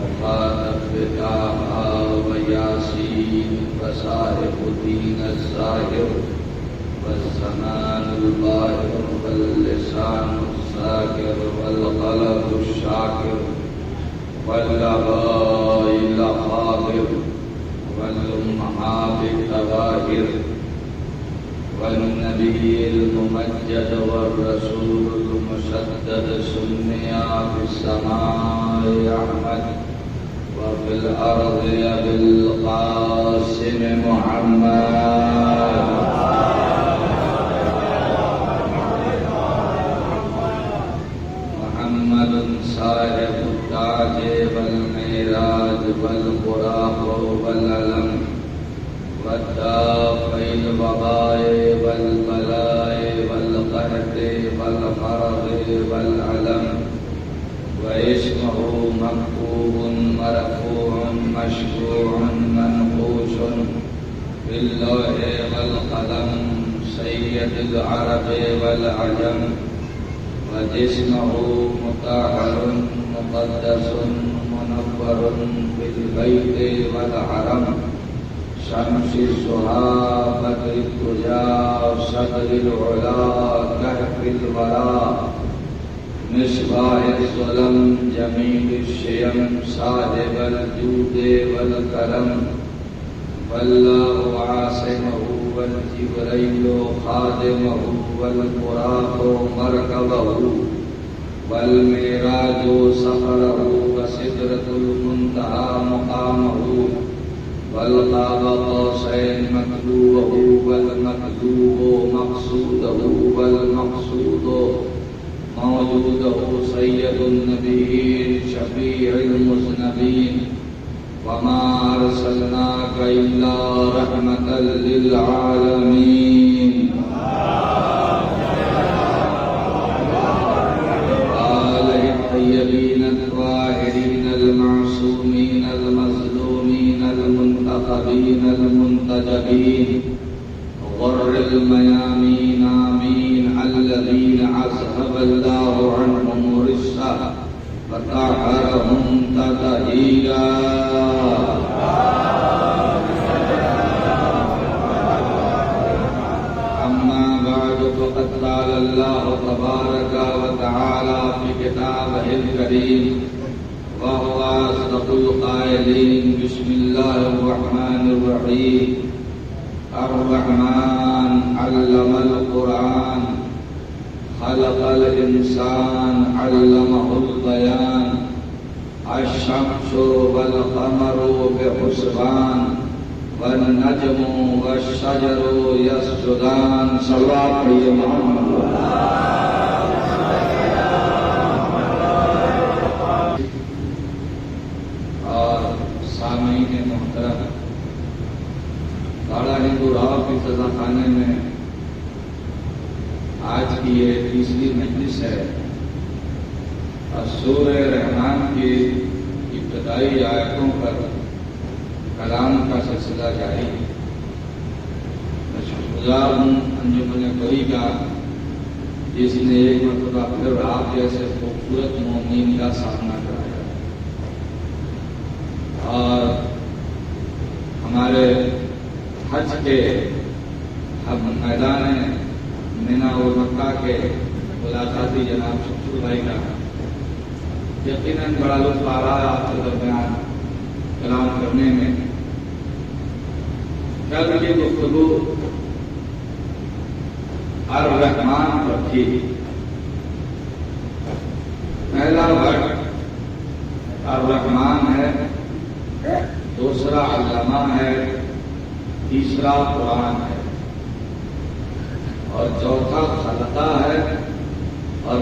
مخاطب بطاہا ویاسین وصاحب الدین الظاہر والزمان الباہر واللسان الذاکر والقلب الشاکر واللبائل الحاضر والأمهات الطواهر والنبي الممجد والرسول المسدد سمي في السماء أحمد وفي الأرض أبي القاسم محمد صاحب التاج والمعراج والبراق والعلم ودافع الوباء والبلاء والقحط والمرض والعلم واسمه مكتوب مرفوع مشفوع منقوش في اللوح والقلم سيد العرب والعجم وجسمه مطهر مقدس منور بالبيت والحرم شمس السحاب بدر الدجى صدر العلا كهف الورى مصباح الظلم جميل الشيم صاحب الجود والكرم والله عاصمه والجبريل خادمه والبراق مركبه والمعراج سفره وسدرة المنتهى مقامه والقاب قوسين مطلوبه والمطلوب مقصوده والمقصود موجوده سيد النبيين شفيع المذنبين وما أرسلناك إلا رحمة للعالمين آله الطيبين الطاهرين المعصومين المظلومين المنتخبين المنتجبين غر الميامين آمين الذين أذهب الله عنهم الرجس وطهرهم تطهيرا فقد قال الله تبارك وتعالى في كتابه الكريم وهو أصدق القائلين بسم الله الرحمن الرحيم الرحمن علم القرآن خلق الإنسان علمه البيان الشمس والقمر بحسبان والنجم والشجر يسجدان صلوات محمد اور سامعین محترم داڑا ہندو راؤ کی سزا خانے میں آج کی یہ تیسری مجلس ہے اور سورہ رحمان کی ابتدائی آیتوں پر کلام کا سلسلہ جاری ہے۔ میں شکر گزار ہوں انجمن کوئی کا جس نے ایک مرتبہ پھر آپ جیسے خوبصورت مومنین کا سامنا کرایا اور ہمارے حج کے ہم میدان مینا و مکہ کے ملاقاتی جناب شمشور بھائی کا یقیناً بڑا لطف آ رہا ہے آپ کے درمیان کلام کرنے میں۔ کل کی گفتگو الرحمن پر تھی۔ پہلا ورڈ الرحمن ہے، دوسرا علامہ ہے، تیسرا قرآن ہے اور چوتھا خلقہ ہے اور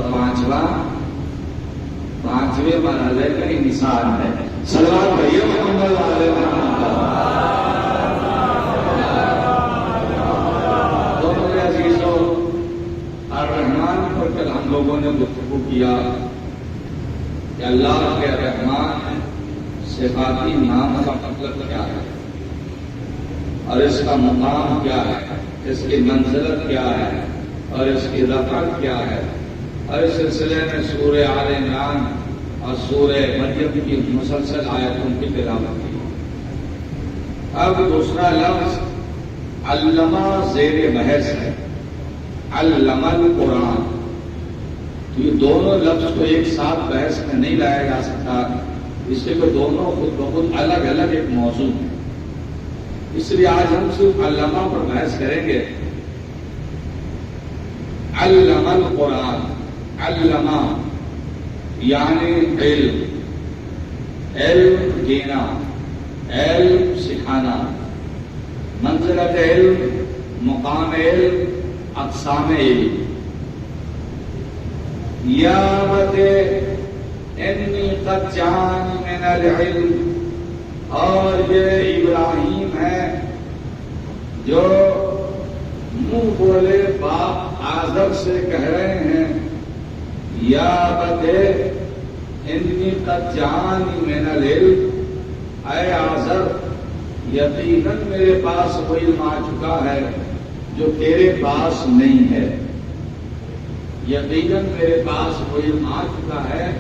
پانچویں مرحلے کا انسان ہے۔ صلوات بھائی محمد علیہ وسلم۔ الرحمن پر کل ہم لوگوں نے گفتگو کیا کہ اللہ کے رحمان صفاتی نام کا مطلب کیا ہے اور اس کا مقام کیا ہے، اس کی منزلت کیا ہے اور اس کی رفعت کیا ہے، اور اس سلسلے میں سورہ آل عمران اور سورہ مریم کی مسلسل آیتوں کی تلاوت کی۔ اب دوسرا لفظ علمہ زیر بحث ہے، علم القرآن۔ تو یہ دونوں لفظ کو ایک ساتھ بحث میں نہیں لایا جا سکتا، اس سے کہ دونوں خود بخود الگ الگ ایک موضوع ہے۔ اس لیے آج ہم صرف علمہ پر بحث کریں گے۔ علم القرآن، علمہ یعنی علم، علم دینا، علم سکھانا، منزلت علم، مقام علم، اقسام علم۔ یا بتے انی قد جان من العلم، اور یہ ابراہیم ہے جو منہ بولے باپ آزر سے کہہ رہے ہیں، یا بتے انی قد جان من العلم، اے آزر یقیناً میرے پاس وہ علم آ چکا ہے جو تیرے پاس نہیں ہے، یقیناً میرے پاس وہ علم آ چکا ہے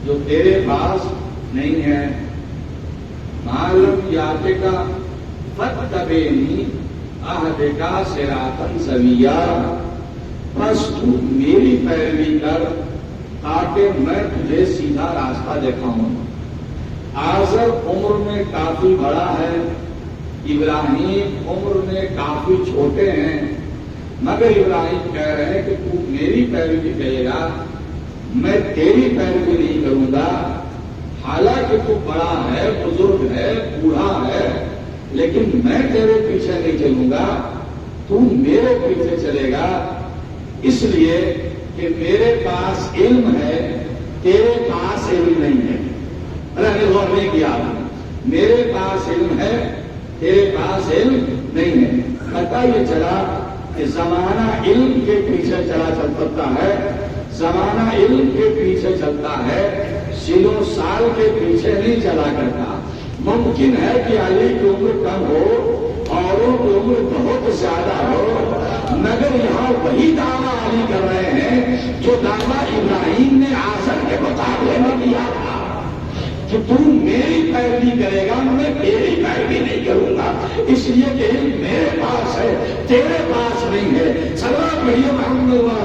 جو تیرے پاس نہیں ہے۔ معلوم یاتے کا فتبینی اہدکا صراطا سویا، بس تو میری پیروی کر تاکہ میں تجھے سیدھا راستہ دکھاؤں۔ آزر عمر میں کافی بڑا ہے، ابراہیم عمر میں کافی چھوٹے ہیں، مگر ابراہیم کہہ رہے ہیں کہ تو میری پیروی کرے گا، میں تیری پیروی نہیں کروں گا۔ حالانکہ تو بڑا ہے، بزرگ ہے، بوڑھا ہے، لیکن میں تیرے پیچھے نہیں چلوں گا، تو میرے پیچھے چلے گا، اس لیے کہ میرے پاس علم ہے، تیرے پاس علم نہیں ہے۔ غور نہیں کیا، میرے پاس علم ہے، تیرے پاس علم نہیں ہے۔ پتہ یہ چلا کہ زمانہ علم کے پیچھے چلا چلتا ہے، زمانہ علم کے پیچھے چلتا ہے، سالوں سال کے پیچھے نہیں چلا کرتا۔ ممکن ہے کہ علی کی عمر کم ہو، اوروں کی عمر بہت زیادہ ہو، مگر یہاں وہی دعویٰ علی کر رہے ہیں جو دعویٰ ابراہیم نے آزر کے مقابلے میں کیا تھا کہ تم میری پیروی کرے گا، میں تیری پیروی نہیں کروں گا، اس لیے کہ علم میرے پاس ہے، تیرے پاس نہیں ہے۔ سلام بڑھیا محمد اللہ،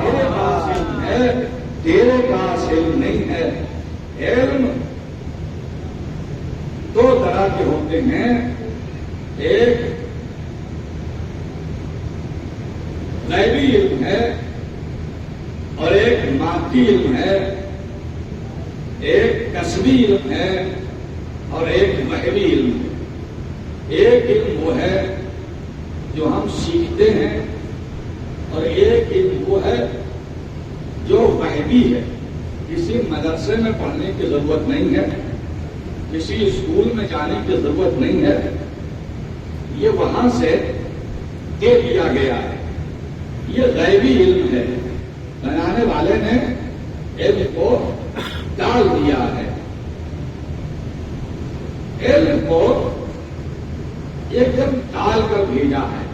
میرے پاس علم ہے، تیرے پاس علم نہیں ہے۔ علم دو طرح کے ہوتے ہیں، ایک غیبی علم ہے اور ایک مادی علم ہے، ایک کسبی علم ہے اور ایک وحی علم ہے۔ ایک علم وہ ہے جو ہم سیکھتے ہیں اور ایک علم وہ ہے جو وحی ہے۔ کسی مدرسے میں پڑھنے کی ضرورت نہیں ہے، کسی اسکول میں جانے کی ضرورت نہیں ہے، یہ وہاں سے دے دیا گیا ہے، یہ غیبی علم ہے، بنانے والے نے علم کو ڈال دیا ہے۔ علم کو ایک دم ڈال کر بھیجا ہے،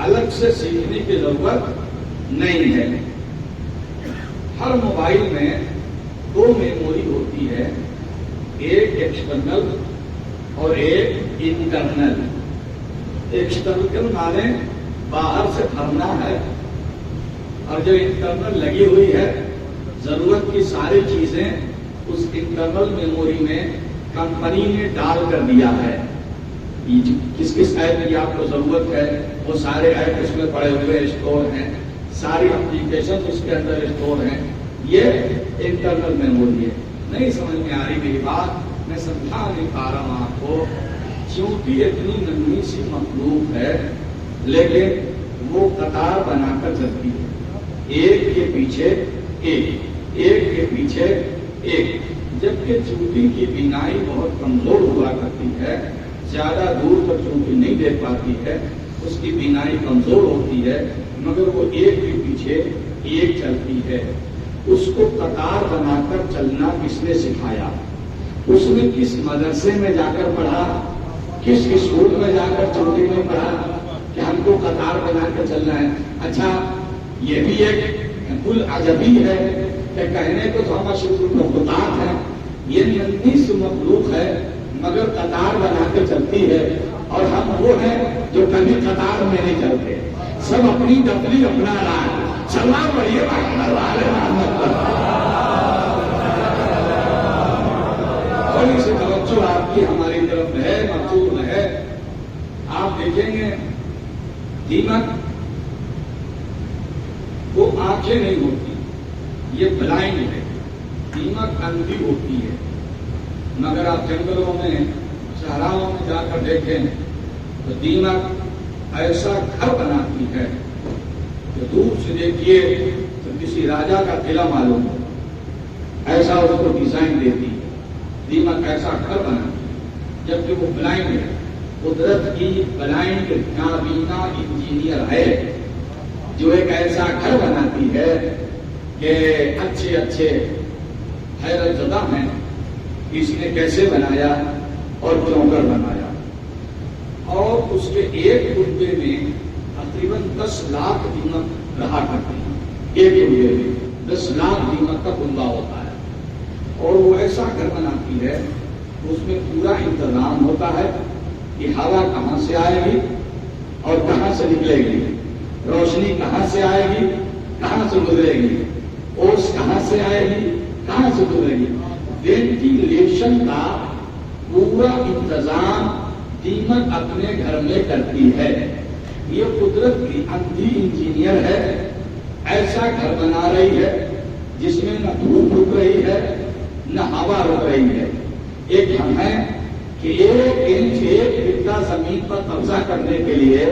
الگ سے سیکھنے کی ضرورت نہیں ہے۔ ہر موبائل میں دو میموری ہوتی ہے، ایک ایکسٹرنل اور ایک انٹرنل۔ ایکسٹرنل مانے باہر سے بھرنا ہے، اور جو انٹرنل لگی ہوئی ہے ضرورت کی ساری چیزیں اس انٹرنل میموری میں کمپنی نے ڈال کر دیا ہے۔ کس کس ایپ کی آپ کو ضرورت ہے وہ سارے ایپ اس میں پڑے ہوئے اسٹور ہیں، ساری اپلیکیشن اس کے اندر اسٹور ہیں، یہ انٹرنل میموری ہے۔ نہیں سمجھ میں آ رہی میری بات، میں سمجھا نہیں پا رہا ہوں آپ کو۔ چونکہ اتنی ننھی سی مخلوق ہے لیکن وہ قطار بنا کر چلتی ہے، ایک کے پیچھے ایک، ایک کے پیچھے ایک، جبکہ چونٹی کی بینائی بہت کمزور ہوا کرتی ہے، زیادہ دور تک چونٹی نہیں دیکھ پاتی ہے، اس کی بینائی کمزور ہوتی ہے، مگر وہ ایک کے پیچھے ایک چلتی ہے۔ اس کو قطار بنا کر چلنا کس نے سکھایا؟ اس نے کس مدرسے میں جا کر پڑھا، کس اسکول میں جا کر چونٹی میں پڑھا کہ ہم کو قطار بنا کر چلنا ہے؟ اچھا یہ بھی ایک العجبی ہے کہ کہنے کو تو ہم اشرف المخلوقات ہیں، یہ ننھی سی مخلوق ہے مگر قطار بنا کے چلتی ہے، اور ہم وہ ہیں جو کبھی قطار میں نہیں چلتے، سب اپنی ڈبلی اپنا راہ چلنا پڑیے تھوڑی سی توجہ آپ کی ہماری طرف ہے، مقصود ہے۔ آپ دیکھیں گے دیمک وہ آنکھیں نہیں ہوتی، یہ بلائنڈ ہے، دیمک اندھی ہوتی ہے، مگر آپ جنگلوں میں صحراؤں میں جا کر دیکھیں تو دیمک ایسا گھر بناتی ہے کہ دور سے دیکھیے تو کسی راجا کا قلعہ معلوم ہو، ایسا اس کو ڈیزائن دیتی ہے، دیمک ایسا گھر بناتی ہے، جبکہ وہ بلائنڈ ہے، قدرت کی بلائنڈ نابینا انجینئر ہے جو ایک ایسا گھر بناتی ہے کہ اچھے اچھے حیرت زدہ ہیں اس نے کیسے بنایا اور کیوں کر بنایا، اور اس کے ایک کنبے میں تقریباً 10 لاکھ دیمک رہا کرتے ہیں، ایک کنبے میں 10 لاکھ دیمک کا کنبا ہوتا ہے، اور وہ ایسا گھر بناتی ہے اس میں پورا انتظام ہوتا ہے کہ ہوا کہاں سے آئے گی اور کہاں سے نکلے گی، روشنی کہاں سے آئے گی کہاں سے گزرے گی، اوس کہاں سے آئے گی کہاں سے گزرے گی، وینٹیلیشن کا پورا انتظام دیمک اپنے گھر میں کرتی ہے۔ یہ قدرت کی اندھی انجینئر ہے، ایسا گھر بنا رہی ہے جس میں نہ دھوپ رک رہی ہے نہ ہوا رک رہی ہے۔ ایک ہم ہے کہ 1 انچ 1 فٹا زمین پر قبضہ کرنے کے لیے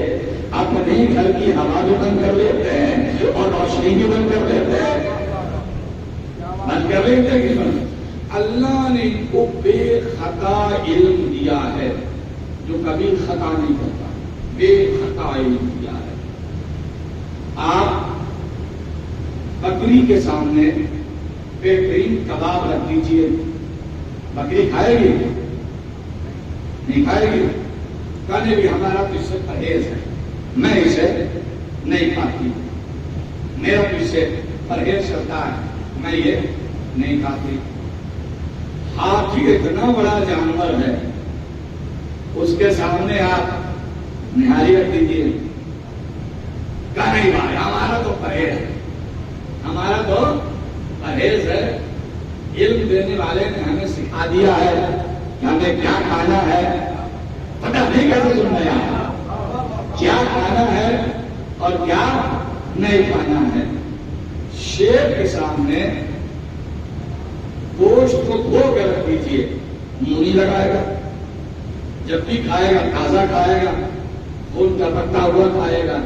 اپنے گھر کی ہوا بھی بند کر لیتے ہیں اور روشنی بھی بند کر لیتے ہیں، بند کر لیتے ہیں کہ بند۔ اللہ نے ان کو بے خطا علم دیا ہے جو کبھی خطا نہیں کرتا، بے خطا علم دیا ہے۔ آپ بکری کے سامنے بہترین کباب رکھ دیجیے، بکری کھائے گی نہیں کھائے گی، کہنے بھی ہمارا تو اس سے پرہیز ہے، میں اسے نہیں کھاتی، میرا تو اس سے پرہیز چلتا ہے، میں یہ نہیں کھاتی۔ ہاتھی اتنا بڑا جانور ہے، اس کے سامنے آپ نہاری رکھ دیجیے، کہا نہیں بھائی ہمارا تو پرہیز ہے، ہمارا تو پرہیز ہے۔ علم دینے والے نے ہمیں سکھا دیا ہے کہ ہمیں کیا کھانا ہے، پتہ نہیں کیسے سننا ہے، کیا کھانا ہے اور کیا نہیں کھانا ہے۔ شیر کے سامنے گوشت کو دھو کے رکھ دیجیے، منہ نہیں لگائے گا، جب بھی کھائے گا تازہ کھائے گا، خون کا پکا ہوا کھائے گا۔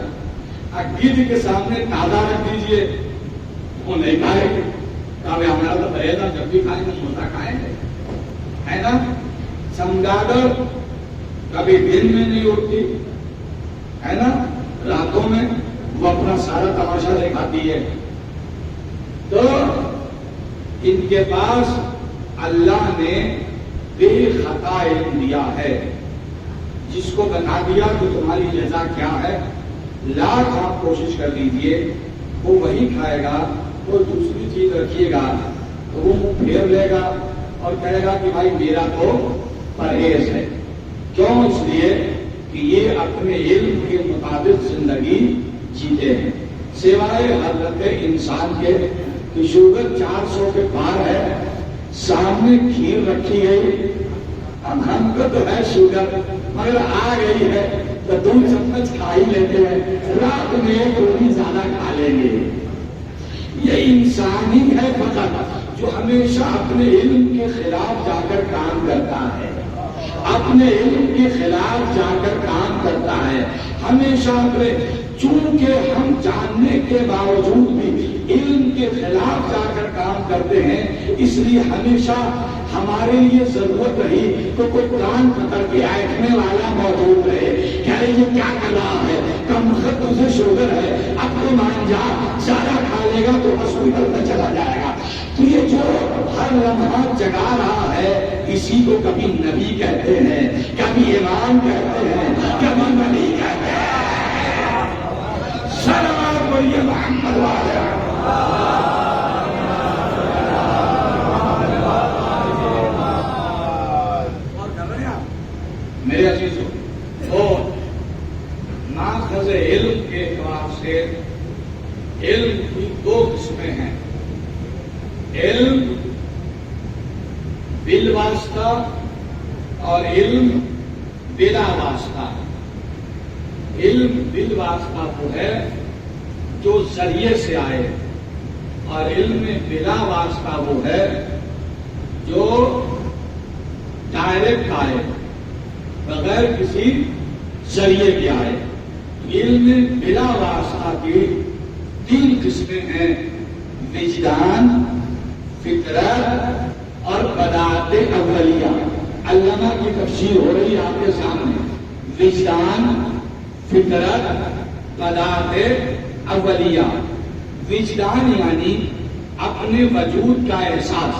گدھ کے سامنے تازہ رکھ دیجیے، وہ نہیں کھائے گا، کہا ہمارا تو پرہیز ہے، جب بھی کھائیں گے موٹا کھائیں گے، ہے نا۔ چمگادڑ کبھی دن میں نہیں اٹھتی ہے نا، راتوں میں وہ اپنا سارا تماشا دکھاتی ہے۔ تو ان کے پاس اللہ نے بے خطا علم دیا ہے، جس کو بتا دیا کہ تمہاری جزا کیا ہے، لاکھ آپ کوشش کر لیجیے وہ وہی کھائے گا، کوئی دوسری چیز رکھیے گا تو وہ منہ پھیر لے گا اور کہے گا کہ بھائی میرا تو پرہیز ہے۔ کیوں؟ اس لیے کہ یہ اپنے علم کے مطابق زندگی جیتے ہیں، سوائے حضرت انسان کے کہ شوگر 400 کے پار ہے، سامنے کھیر رکھی گئی، اب ہم کو تو ہے شوگر مگر آ گئی ہے تو 2 چمچ کھا ہی لیتے ہیں، رات میں تھوڑی زیادہ کھا لیں گے۔ یہ انسان ہی ہے فقط جو ہمیشہ اپنے علم کے خلاف جا کر کام کرتا ہے، اپنے علم کے خلاف جا کر کام کرتا ہے ہمیشہ اپنے، چونکہ ہم جاننے کے باوجود بھی علم کے خلاف جا کر کام کرتے ہیں، اس لیے ہمیشہ ہمارے لیے ضرورت رہی کہ کوئی قرآن پکڑ کے ایٹھنے والا موجود رہے، کیا یہ کیا کلام ہے، کم وقت تجھے شوگر ہے، اب تو مان جا، زیادہ کھا لے گا تو ہاسپٹل میں چلا جائے گا۔ تو یہ جو ہر لمحہ جگا رہا ہے، اسی کو کبھی نبی کہتے ہیں، کبھی امام کہتے ہیں، کبھی ولی کہتے ہیں۔ سلام بولیے محمد والے میرے عزیزوں، وہ ماخذ علم کے اعتبار سے علم کی دو قسمیں ہیں، علم بالواسطہ اور علم بلا واسطہ۔ علم بالواسطہ وہ ہے جو ذریعے سے آئے، اور علم بلا واسطہ وہ ہے جو ڈائریکٹ آئے، بغیر کسی ذریعے کے آئے۔ علم بلا واسطہ کی تین قسمیں ہیں، وجدان، فطرت اور بداعت اولیہ۔ علامہ کی تفسیر ہو رہی ہے آپ کے سامنے، وجدان، فطرت، بداعت اولیہ۔ وجدان یعنی اپنے وجود کا احساس۔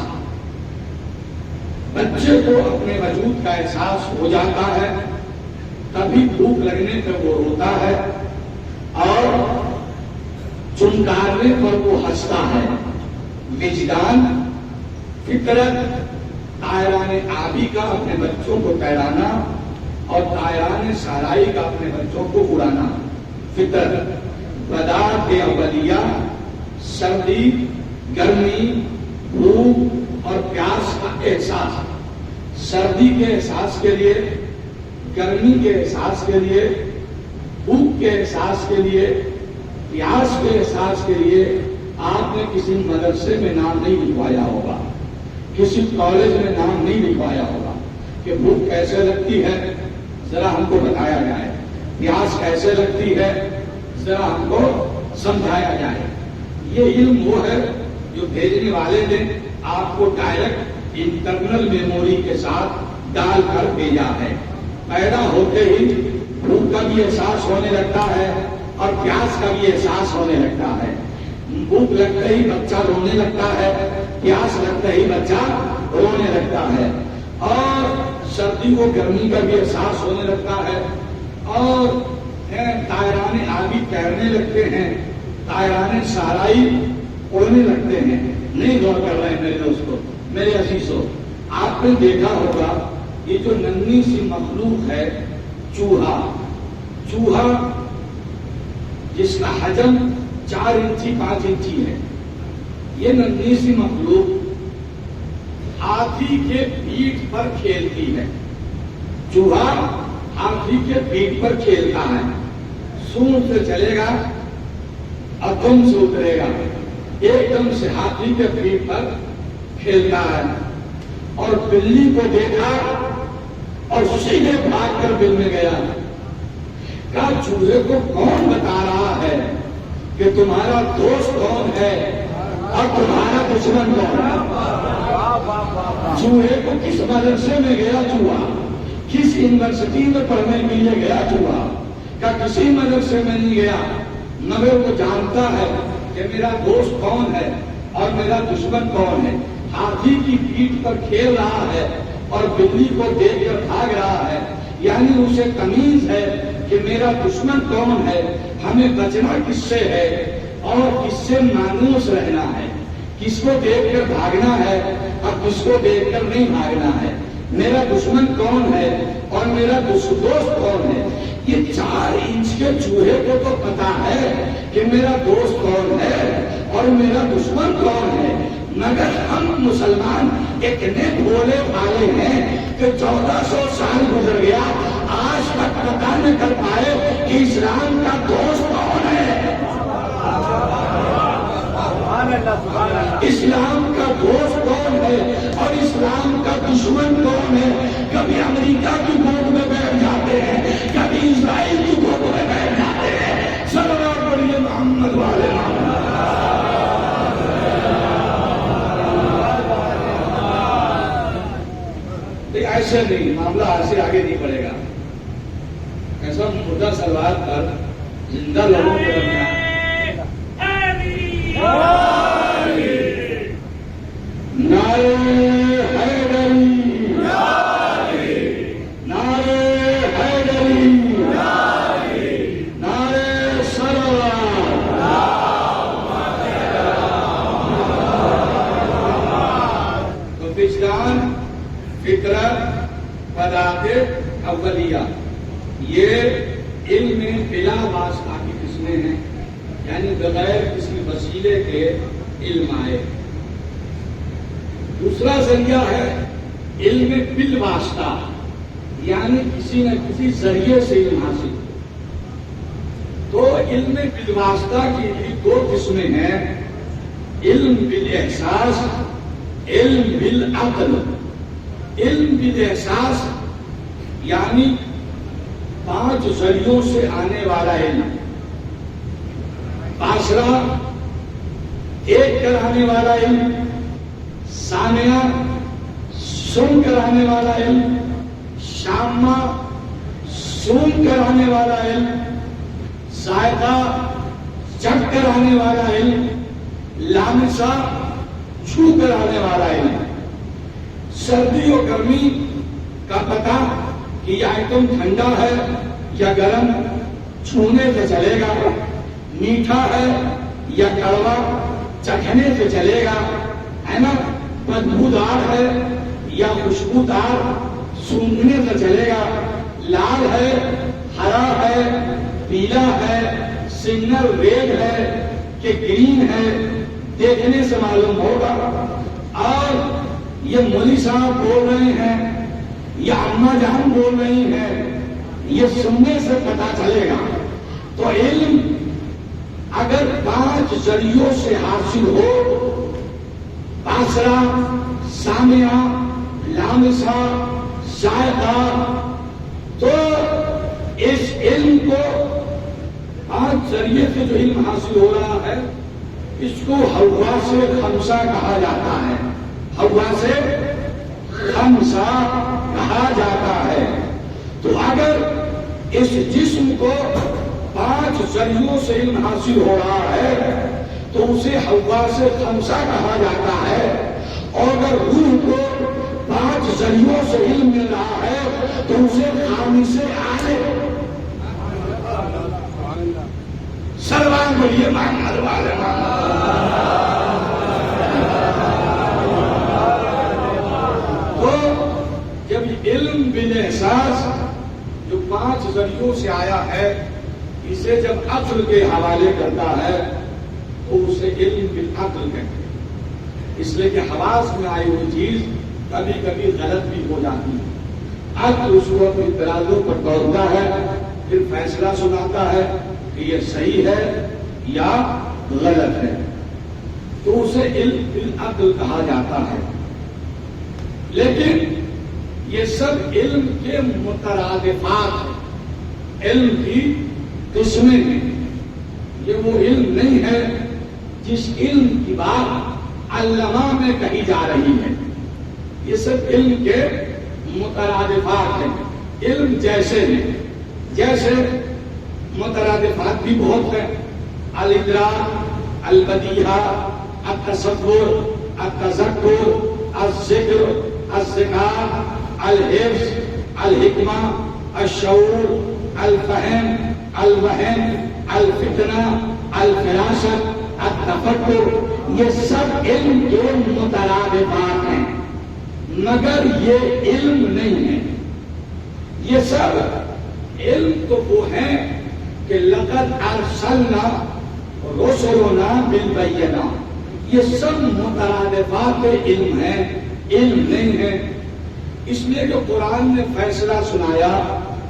بچے کو اپنے وجود کا احساس ہو جاتا ہے، تبھی بھوک لگنے پہ وہ روتا ہے اور چنکارنے پر وہ ہنستا ہے۔ وجدان، فطرت، طائران آبی کا اپنے بچوں کو تیرانا اور طائران صحرائی کا اپنے بچوں کو اڑانا، فطرت۔ بداعت اولیہ، سردی، گرمی، بھوک اور پیاس کا احساس۔ سردی کے احساس کے لیے، گرمی کے احساس کے لیے، بھوک کے احساس کے لیے، پیاس کے احساس کے لیے آپ نے کسی مدرسے میں نام نہیں لکھوایا ہوگا، کسی کالج میں نام نہیں لکھوایا ہوگا کہ بھوک کیسے لگتی ہے ذرا ہم کو بتایا جائے، پیاس کیسے لگتی ہے ذرا ہم کو سمجھایا جائے۔ یہ علم وہ ہے جو بھیجنے والے نے آپ کو ڈائریکٹ انٹرنل میموری کے ساتھ ڈال کر بھیجا ہے۔ پیدا ہوتے ہی بھوک کا بھی احساس ہونے لگتا ہے اور پیاس کا بھی احساس ہونے لگتا ہے۔ بھوک لگتے ہی بچہ رونے لگتا ہے، پیاس لگتے ہی بچہ رونے لگتا ہے، اور سردی کو گرمی کا بھی احساس ہونے لگتا ہے، اور طائران آبی تیرنے لگتے ہیں، طائران صحرائی اڑنے لگتے ہیں۔ نہیں غور کر رہے ہیں میرے دوستوں، میرے عزیزوں، آپ نے دیکھا ہوگا یہ جو ننھی سی مخلوق ہے چوہا، چوہا جس کا حجم 4 انچی 5 انچی ہے، یہ ننھی سی مخلوق ہاتھی کے پیٹھ پر کھیلتی ہے۔ چوہا ہاتھی کے پیٹھ پر کھیلتا ہے، سونڈ سے چلے گا اور دم سے اترے گا، ایک دم سے ہاتھی کے پیٹھ پر کھیلتا ہے۔ اور بلی کو دیکھا اور سیدھے بھاگ کر بل میں گیا، کہا چوہے کو کون بتا رہا ہے کہ تمہارا دوست کون ہے اور تمہارا دشمن کون ہے؟ چوہے کو کس مدرسے میں گیا چوہا، کس یونیورسٹی میں پڑھنے کے لیے گیا چوہا، کیا کسی مدرسے میں نہیں گیا، مگر وہ جانتا ہے کہ میرا دوست کون ہے اور میرا دشمن کون ہے۔ ہاتھی کی پیٹھ پر کھیل رہا ہے اور بلی کو دیکھ کر بھاگ رہا ہے، یعنی اسے تمیز ہے کہ میرا دشمن کون ہے، ہمیں بچنا کس سے ہے اور کس سے مانوس رہنا ہے، کس کو دیکھ کر بھاگنا ہے اور کس کو دیکھ کر نہیں بھاگنا ہے، میرا دشمن کون ہے اور میرا دوست کون ہے۔ یہ 4 انچ کے چوہے کو تو پتا ہے کہ میرا دوست کون ہے اور میرا دشمن کون ہے، مگر ہم مسلمان اتنے بھولے بھالے ہیں کہ 1400 سال گزر گیا، آج تک پتا نہ کر پائے کہ اسلام کا دوست کون ہے، اسلام کا دوست کون ہے اور اسلام کا دشمن کون ہے۔ کبھی امریکہ کی گود میں بیٹھ جاتے ہیں، کبھی اسرائیل کی گود میں بیٹھ جاتے ہیں۔ صلوات پڑھیے محمد والے ایسے نہیں، معاملہ ایسے آگے نہیں بڑھے گا۔ ایسا مردہ سلوار پر زندہ لوگوں کو رکھنا۔ نعرے حیدری، نعرے حیدری، نعرے سرور، یہ علم بلا واسطہ کی قسمیں ہیں، یعنی بغیر کسی وسیلے کے علم آئے۔ دوسرا ذریعہ ہے علم بالواسطہ، یعنی کسی نہ کسی ذریعے سے علم حاصل ہو۔ تو علم بالواسطہ کی بھی دو قسمیں ہیں، علم بالاحساس، علم بالعقل۔ علم بالاحساس یعنی 5 ذریعوں سے آنے والا علم، باشرہ ایک کر آنے والا علم، سامعہ سن کر آنے والا علم، شامہ سن کر آنے والا علم، ذائقہ چکھ کر آنے والا علم، لامسہ چھو کر آنے والا علم۔ سردی و گرمی کا پتہ کہ یہ آئٹم ٹھنڈا ہے یا گرم چھونے سے چلے گا، میٹھا ہے یا کڑوا چکھنے سے چلے گا، ہے نا، بدبودار ہے یا خوشبودار سونگھنے سے چلے گا، لال ہے ہرا ہے پیلا ہے سگنل ریڈ ہے کہ گرین ہے دیکھنے سے معلوم ہوگا۔ اور یہ مولوی صاحب بول رہے ہیں یا اماں جان بول رہی ہیں، یہ سننے سے پتہ چلے گا۔ تو علم اگر 5 ذریعوں سے حاصل ہو، باشرہ، سامعہ، لامسہ، ذائقہ، تو اس علم کو 5 ذریعے سے جو علم حاصل ہو رہا ہے اس کو حواس خمسہ کہا جاتا ہے، حواس خمسہ کہا جاتا ہے۔ تو اگر اس جسم کو 5 ذریعوں سے علم حاصل ہو رہا ہے تو اسے حواس خمسہ کہا جاتا ہے، اور اگر روح کو 5 ذریعوں سے علم مل رہا ہے تو اسے خامس اعلی۔ سلمان بولیے محمد والے تو جب علم بالاحساس جو 5 ذریعوں سے آیا ہے اسے جب عقل کے حوالے کرتا ہے تو اسے علم بالعقل کہتے ہیں، اس لیے کہ حواس میں آئی ہوئی چیز کبھی کبھی غلط بھی ہو جاتی ہے۔ عقل اس وقت اعتراضوں پر دوڑتا ہے، پھر فیصلہ سناتا ہے کہ یہ صحیح ہے یا غلط ہے، تو اسے علم بالعقل کہا جاتا ہے۔ لیکن یہ سب علم کے مترادفات ہیں، علم کی قسمیں ہیں۔ یہ وہ علم نہیں ہے جس علم کی بات علامہ میں کہی جا رہی ہے، یہ سب علم کے مترادفات ہیں۔ علم جیسے ہیں، جیسے مترادفات بھی بہت ہیں، الادراک، البدیہہ، التصور، التذکر، الذکر، الذکاء، الحفظ، الحکمہ، الشعور، الفہم، الوہم، الفتنہ، الفراست، التفکر، یہ سب علم کے مترادفات ہیں، مگر یہ علم نہیں ہے۔ یہ سب علم تو وہ ہیں کہ لقد ارسلنا رسلنا بالبینات، یہ سب مترادفات علم ہیں، علم نہیں ہے۔ اس لیے جو قرآن نے فیصلہ سنایا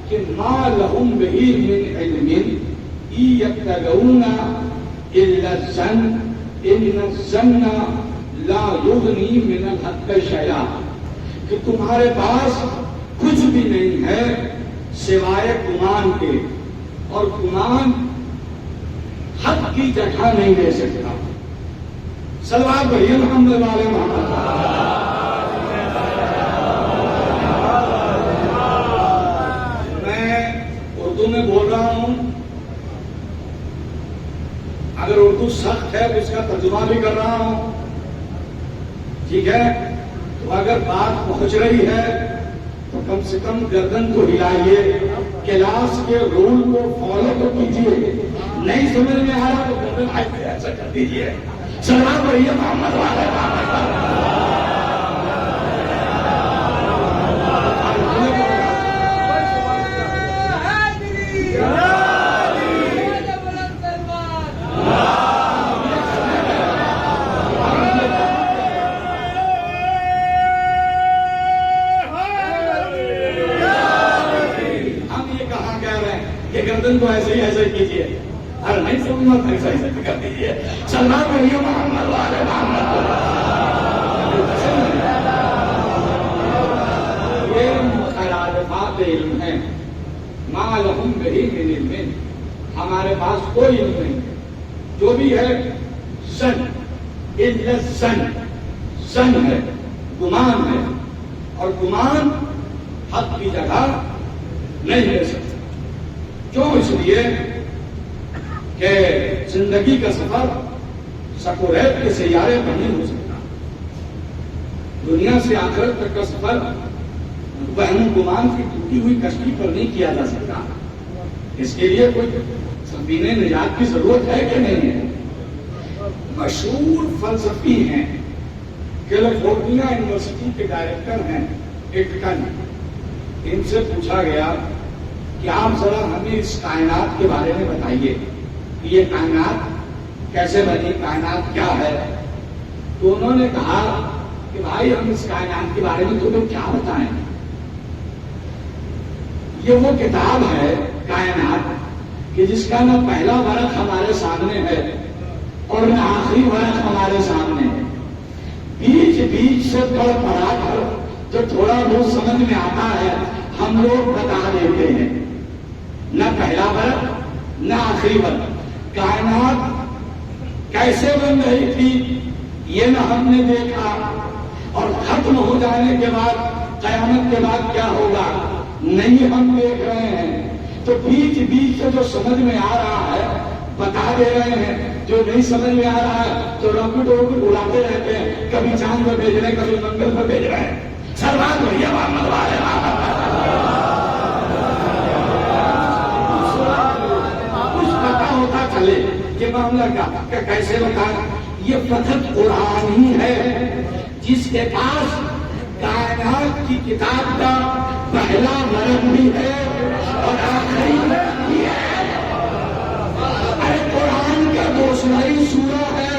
کہ ما لہم بہ من علم ان یتبعون الا الظن ان الظن لا یغنی من الحق شیئا، کہ تمہارے پاس کچھ بھی نہیں ہے سوائے گمان کے، اور گمان حق کی جگہ نہیں لے سکتا۔ صلوات پڑھیے محمد والے محمد۔ میں اردو میں بول رہا ہوں، اگر اردو سخت ہے تو اس کا ترجمہ بھی کر رہا ہوں، ٹھیک ہے؟ تو اگر بات پہنچ رہی ہے تو کم سے کم گردن کو ہلائیے، کلاس کے رول کو فالو تو کیجیے، نہیں سمجھ میں آ رہا تو گردن ایسا کر دیجیے۔ سلام پڑھیے محمد والے آ رہے ہیں کہ گردن کو ایسے ہی کیجیے، اور نہیں سمجھنا ایسا ایسا کر دیجیے. سلمان بھائی محمد والے یہ مخالفات علم ہیں. ما لہم بہی من علم، ہمارے پاس کوئی علم نہیں ہے. جو بھی ہے زن، زن ہے، گمان ہے، اور گمان حق کی جگہ نہیں لے سکتا. کیوں؟ اس لیے کہ زندگی کا سفر سکوریت کے سیارے پر نہیں ہو سکتا. دنیا سے آخرت تک کا سفر وہم گمان کی ٹوٹی ہوئی کشتی پر نہیں کیا جا سکتا. اس کے لیے کوئی سفینہ نجات کی ضرورت ہے کہ نہیں ہے؟ مشہور فلسفی ہیں، کیلیفورنیا یونیورسٹی کے ڈائریکٹر ہیں ایٹکن. ان سے پوچھا گیا کہ آپ ذرا ہمیں اس کائنات کے بارے میں بتائیے کہ یہ کائنات کیسے بنی، کائنات کیا ہے. تو انہوں نے کہا کہ بھائی ہم اس کائنات کے بارے میں تمہیں کیا بتائیں. یہ وہ کتاب ہے کائنات کہ جس کا نہ پہلا ورق ہمارے سامنے ہے اور نہ آخری ورق ہمارے سامنے ہے. بیچ سے پڑھ پڑھا کر جو تھوڑا بہت سمجھ میں آتا ہے ہم لوگ بتا دیتے ہیں. نہ پہلا ورق نہ آخری ورق. کائنات کیسے بن رہی تھی یہ نہ ہم نے دیکھا، اور ختم ہو جانے کے بعد قیامت کے بعد کیا ہوگا نہیں ہم دیکھ رہے ہیں. تو بیچ سے جو سمجھ میں آ رہا ہے بتا دے رہے ہیں، جو نہیں سمجھ میں آ رہا ہے تو راکٹ اڑاتے رہتے ہیں، کبھی چاند پر بھیج رہے ہیں، کبھی منگل پر بھیج رہے ہیں. سلمان بھیا محمد والے کچھ پتا ہوتا چلے یہ معاملہ کا کیسے بتانا. یہ فقط قرآن ہی ہے جس کے پاس کائنات کی کتاب کا پہلا ورق بھی ہے اور آخری ورق بھی ہے. قرآن کا دوسری سورہ ہے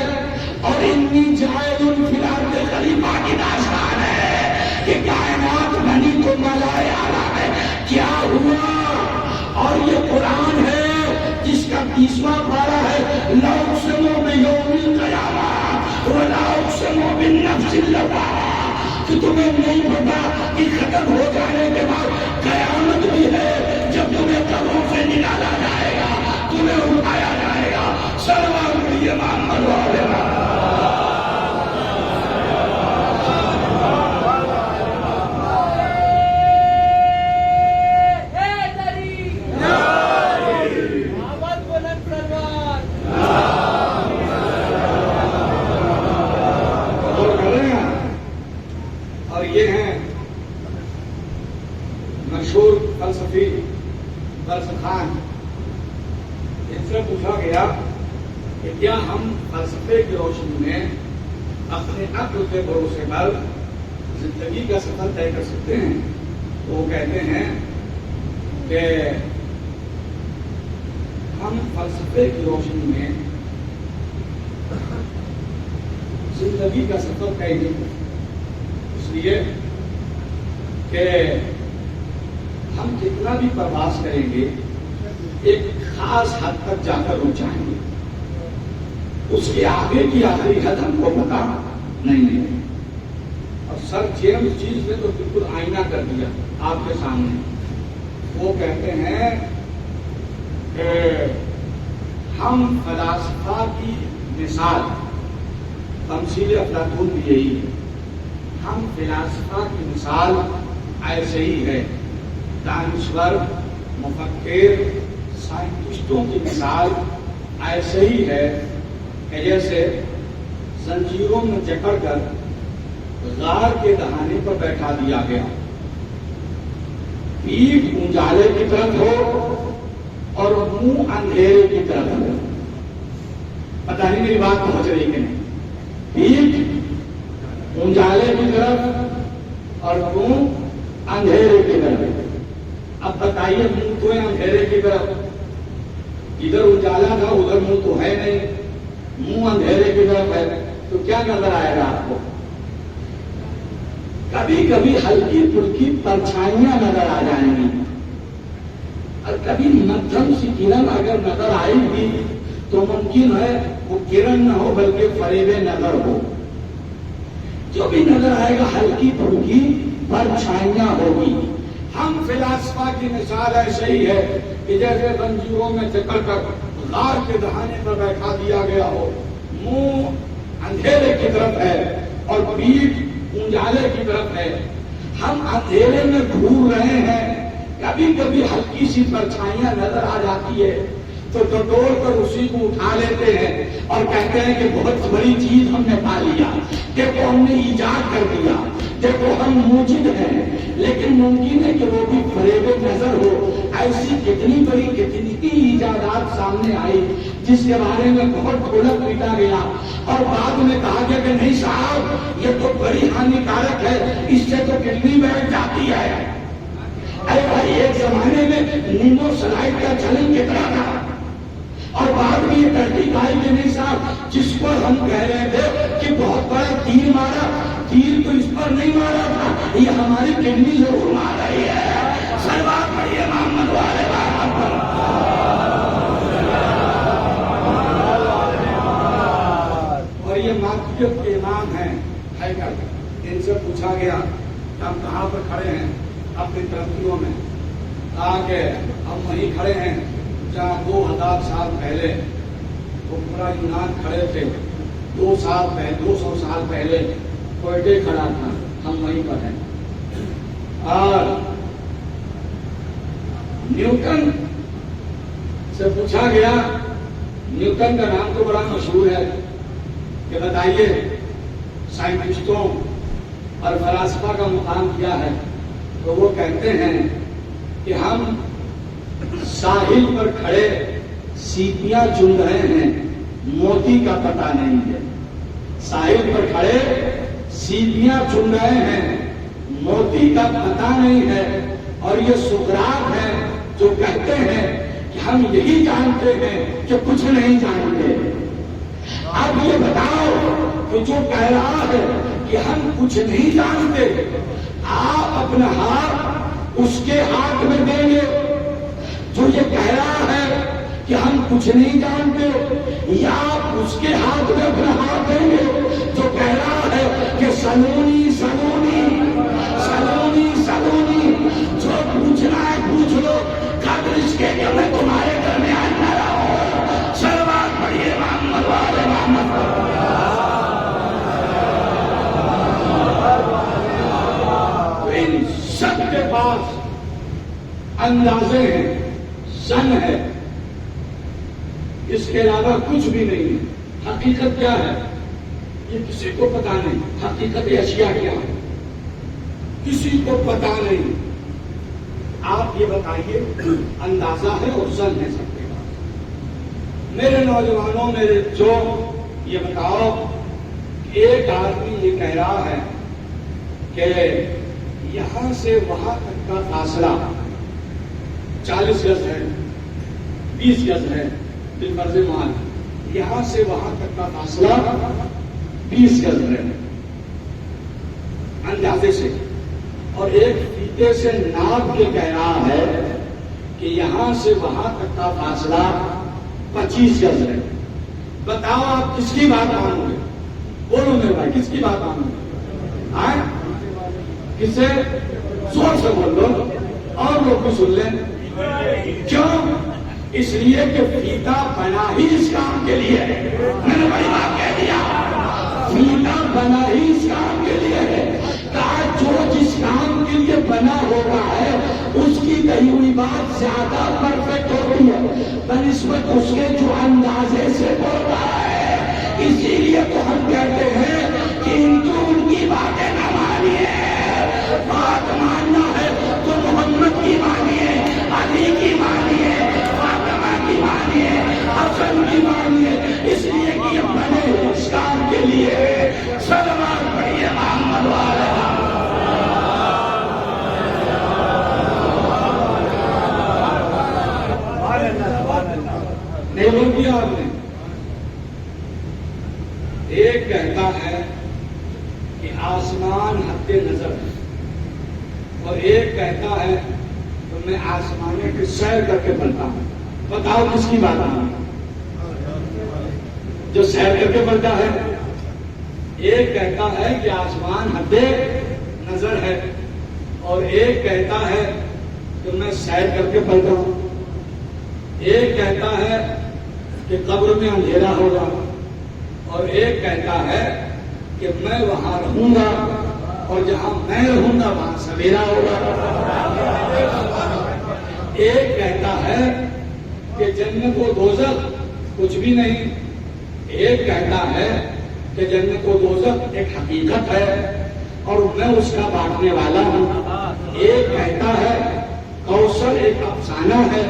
اور انی جاعل فی الارض خلیفہ کی داستان ہے کہ کائنات بنی تو مزہ آ رہا ہے کیا ہوا. اور یہ قرآن ہے جس کا 30واں پارہ ہے لا اقسم بیوم القیامہ ولا اقسم بالنفس اللوامہ. کہ تمہیں نہیں پتا کہ ختم ہو جانے کے بعد قیامت بھی ہے، جب تمہیں قبروں سے نکالا جائے گا، تمہیں اٹھایا جائے گا. سلام علیہ محمد والے فلسفان. ان سے پوچھا گیا کہ کیا ہم فلسفے کی روشنی میں اپنے عقل کے بھروسے پر زندگی کا سفر طے کر سکتے ہیں؟ تو وہ کہتے ہیں کہ ہم فلسفے کی روشنی میں زندگی کا سفر طے نہیں کرتے، اس لیے کہ ہم جتنا بھی پرواز کریں گے ایک خاص حد تک جا کر رک جائیں گے، اس کے آگے کی آخری حد ہم کو پتا نہیں ہے. اور سر جیمز چیز نے تو بالکل آئینہ کر دیا آپ کے سامنے. وہ کہتے ہیں کہ ہم فلاسفہ کی مثال، تمثیل افلاطون بھی یہی ہے، ہم فلاسفہ کی مثال ایسے ہی ہے. دانشور، مفکر، سائنٹسٹوں کی مثال ایسے ہی ہے کہ جیسے زنجیروں میں جکڑ کر غار کے دہانے پر بیٹھا دیا گیا، پیٹھ اجالے کی طرف ہو اور منہ اندھیرے کی طرف ہو. پتہ نہیں میری بات پہنچ رہی کہ نہیں. پیٹھ اجالے کی طرف اور منہ اندھیرے کی طرف. اب بتائیے منہ تو ہے اندھیرے کی طرف، ادھر اجالا تھا ادھر منہ تو ہے نہیں، منہ اندھیرے کی طرف ہے، تو کیا نظر آئے گا آپ کو؟ کبھی کبھی ہلکی پھلکی پرچھائیاں نظر آ جائیں گی. اور کبھی مدھم سی کرن اگر نظر آئے گی تو ممکن ہے وہ کرن نہ ہو بلکہ فریب نظر ہو. جو بھی نظر آئے گا ہلکی پھلکی پرچھائیاں ہوگی. ہم فلاسفہ کی مثال ایسے ہی ہے کہ جیسے رنجیروں میں چکر کر غار کے دہانے پر بیٹھا دیا گیا ہو, منہ اندھیرے کی طرف ہے اور پیٹھ اجالے کی طرف ہے. ہم اندھیرے میں گھور رہے ہیں, کبھی کبھی ہلکی سی پرچھائیاں نظر آ جاتی ہے تو ٹٹول کر اسی کو اٹھا لیتے ہیں اور کہتے ہیں کہ بہت بڑی چیز ہم نے پا لیا, دیکھو ہم نے ایجاد کر دیا, دیکھو ہم موجود ہیں. لیکن ممکن ہے کہ وہ بھی فریب نظر ہو. ایسی کتنی بڑی کتنی ایجادات سامنے آئی جس کے بارے میں بہت ڈھولک پیٹا گیا اور بعد میں کہا گیا کہ نہیں صاحب یہ تو بڑی ہانیکارک ہے, اس سے تو کڈنی بیٹھ جاتی ہے. ارے بھائی ایک زمانے میں نیمو سلائڈ کا چلن کتنا تھا اور بعد میں یہ تحقیق آئی کہ نہیں صاحب جس پر ہم کہہ رہے تھے کہ بہت بڑا تیر مارا, تیر تو اس پر نہیں مارا تھا, یہ ہماری کڈنی ضرور مار رہی ہے. سلوات پڑھیے محمد والے اور یہ معافیت کے امام ہیں حیدر. ان سے پوچھا گیا کہ ہم کہاں پر کھڑے ہیں اپنی ترقیوں میں, آگے ہم وہیں کھڑے ہیں جہاں 2000 سال پہلے وہ پورا یونان کھڑے تھے. 200 سال پہلے کوئٹے کھڑا تھا, ہم وہیں پر ہیں. اور نیوٹن سے پوچھا گیا, نیوٹن کا نام تو بڑا مشہور ہے, کہ بتائیے سائنٹسٹوں اور فلاسفہ کا مقام کیا ہے؟ تو وہ کہتے ہیں کہ ہم ساحل پر کھڑے سیپیاں چن رہے ہیں, موتی کا پتہ نہیں ہے. ساحل پر کھڑے سیپیاں چن رہے ہیں, موتی کا پتہ نہیں ہے. اور یہ سقراط ہیں جو کہتے ہیں کہ ہم یہی جانتے ہیں کہ کچھ نہیں جانتے. اب یہ بتاؤ کہ جو کہہ رہا ہے کہ ہم کچھ نہیں جانتے, آپ اپنا ہاتھ اس کے ہاتھ میں دیں گے جو یہ کہہ رہا ہے کہ ہم کچھ نہیں جانتے, یا آپ اس کے ہاتھ میں اپنا ہاتھ دیں گے جو کہہ رہا ہے کہ سلونی سلونی سلونی سلونی, جو پوچھنا ہے پوچھ لو, قدر اس کے کہ میں تمہارے درمیان نہ رہوں. سلوات پڑھیے محمد والے محمد. ان سب کے پاس اندازے ہیں, سن ہے, اس کے علاوہ کچھ بھی نہیں ہے. حقیقت کیا ہے یہ کسی کو پتا نہیں. حقیقت اشیاء کیا ہے کسی کو پتا نہیں. آپ یہ بتائیے, اندازہ ہے اور سن ہے سب کے پاس. میرے نوجوانوں میرے جو یہ بتاؤ, ایک آدمی یہ کہہ رہا ہے کہ یہاں سے وہاں تک کا فاصلہ 40 گز ہے, 20 گز ہے, بالفرض مان یہاں سے وہاں تک کا فاصلہ 20 گز ہے اندازے سے, اور ایک فیتے سے ناپ کے کہہ رہا ہے کہ یہاں سے وہاں تک کا فاصلہ 25 گز ہے. بتاؤ آپ کس کی بات مانو گے؟ بولو میرے بھائی, کس کی بات مانو گے؟ کسے؟ زور سے بول لو اور لوگ بھی سن لیں. کیوں؟ اس لیے کہ فیتا بنا ہی اس کام کے لیے ہے. میں نے بڑی بات کہہ دیا, فیتا بنا ہی اس کام کے لیے ہے. جو جس کام کے لیے بنا ہوتا ہے اس کی کہی ہوئی بات زیادہ پرفیکٹ ہوتی ہے بنسبت اس کے جو اندازے سے بول رہا ہے. اسی لیے تو ہم کہتے ہیں کہ ان کی باتیں نہ مانیے. بات ماننا ہے تو محمد کی مانیے, علی کی مانیے, فاطمہ کی مانیے, حسن کی مانیے. اس لیے کہ یہ بنے اس کام کے لیے. سلوات پڑھیے محمد والے. نہیں بول دیا آپ نے. ایک کہتا ہے کہ آسمان حد نظر ہے, اور ایک کہتا ہے کہ میں آسمانے کی سیر کر کے پڑھتا ہوں. بتاؤ کس کی بات ہے؟ جو سیر کر کے پڑھتا ہے. ایک کہتا ہے کہ آسمان حد نظر ہے اور ایک کہتا ہے کہ میں سیر کر کے پڑھتا ہوں. ایک کہتا ہے کہ قبر میں اندھیرا ہوگا اور ایک کہتا ہے کہ میں وہاں رہوں گا اور جہاں میں رہوں گا وہاں سویرا ہوگا. ایک کہتا ہے کہ جنت و دوزخ کچھ بھی نہیں. ایک کہتا ہے کہ جنت و دوزخ ایک حقیقت ہے اور میں اس کا بانٹنے والا ہوں. ایک کہتا ہے کوثر ایک افسانہ ہے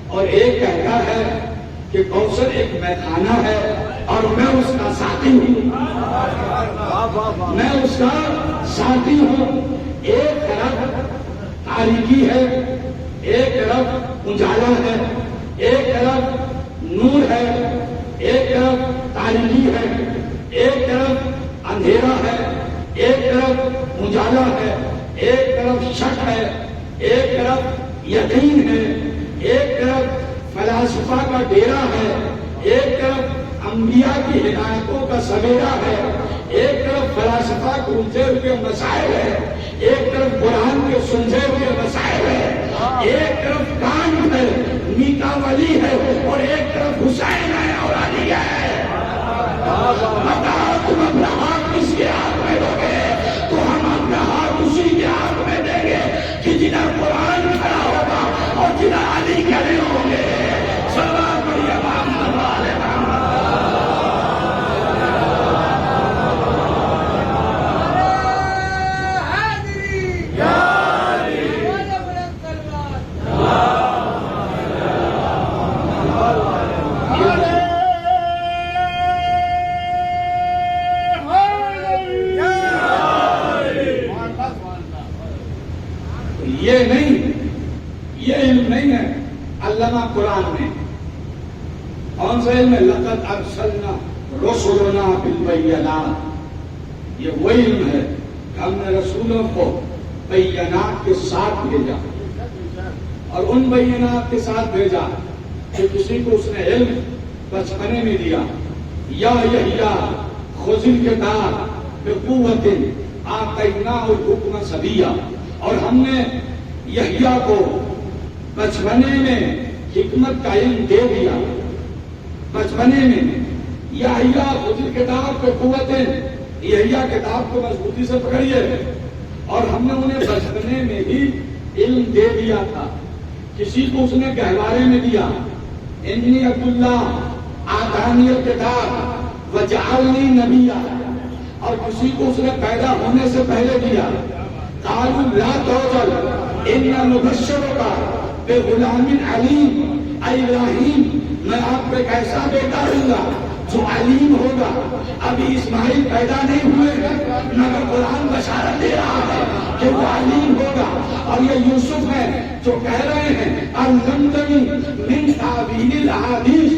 اور ایک کہتا ہے کہ کوثر ایک میخانہ ہے اور میں اس کا ساتھی ہوں. میں اس کا ساتھی ہوں. ایک طرف تاریکی ہے, ایک طرف اجالا ہے, ایک طرف نور ہے, ایک طرف تاریکی ہے, ایک طرف اندھیرا ہے, ایک طرف اجالا ہے, ایک طرف شک ہے, ایک طرف یقین ہے, ایک طرف فلاسفہ کا ڈیرا ہے, ایک طرف انبیاء کی ہدایتوں کا سویرا ہے, ایک طرف فلاسفہ کے الجھے ہوئے مسائل ہے, ایک طرف قرآن کے سلجھے ہوئے مسائل ہے, ایک طرف کانٹ ہے, میکا ولی ہے اور ایک طرف حسین ہے اور علی ہے. بتاؤ تم اپنا ہاتھ کس کے ہاتھ میں دو گے؟ تو ہم اپنا ہاتھ اسی کے ہاتھ میں دیں گے کہ جنہیں قرآن کھڑا ہوگا اور جنہیں علی کھڑے ہوں گے. سلام بڑھیا یہ نہیں, یہ علم نہیں ہے. علامہ قرآن میں کون سا علم ہے؟ لقد ارسلنا رسلنا بالبینات. یہ وہ علم ہے کہ ہم نے رسولوں کو بینات کے ساتھ بھیجا اور ان بینات کے ساتھ بھیجا کہ کسی کو اس نے علم بچپنے میں دیا. یا یحییٰ خذ الکتاب بقوۃ آتیناہ الحکم صبیا. اور ہم نے یحییٰ کو بچپنے میں حکمت کا علم دے دیا. بچپنے میں یحییٰ خذ الکتاب بقوۃ, یحییٰ کتاب کو مضبوطی سے پکڑیے. اور ہم نے انہیں بچپنے میں ہی علم دے دیا تھا. کسی کو اس نے گہوارے میں دیا, انی عبداللہ آتانی الکتاب وجعلنی نبیا. اور کسی کو اس نے پیدا ہونے سے پہلے دیا. قالوا لا تعجل انا نبشرک بغلام علیم. اے ابراہیم, میں آپ کو ایک ایسا بیٹا دوں گا جو علیم ہوگا. ابھی اسماعیل پیدا نہیں ہوئے مگر قرآن بشارت دے رہا ہے کہ وہ علیم ہوگا. اور یہ یوسف ہے جو کہہ رہے ہیں علمتنی من تعبیر الاحادیث,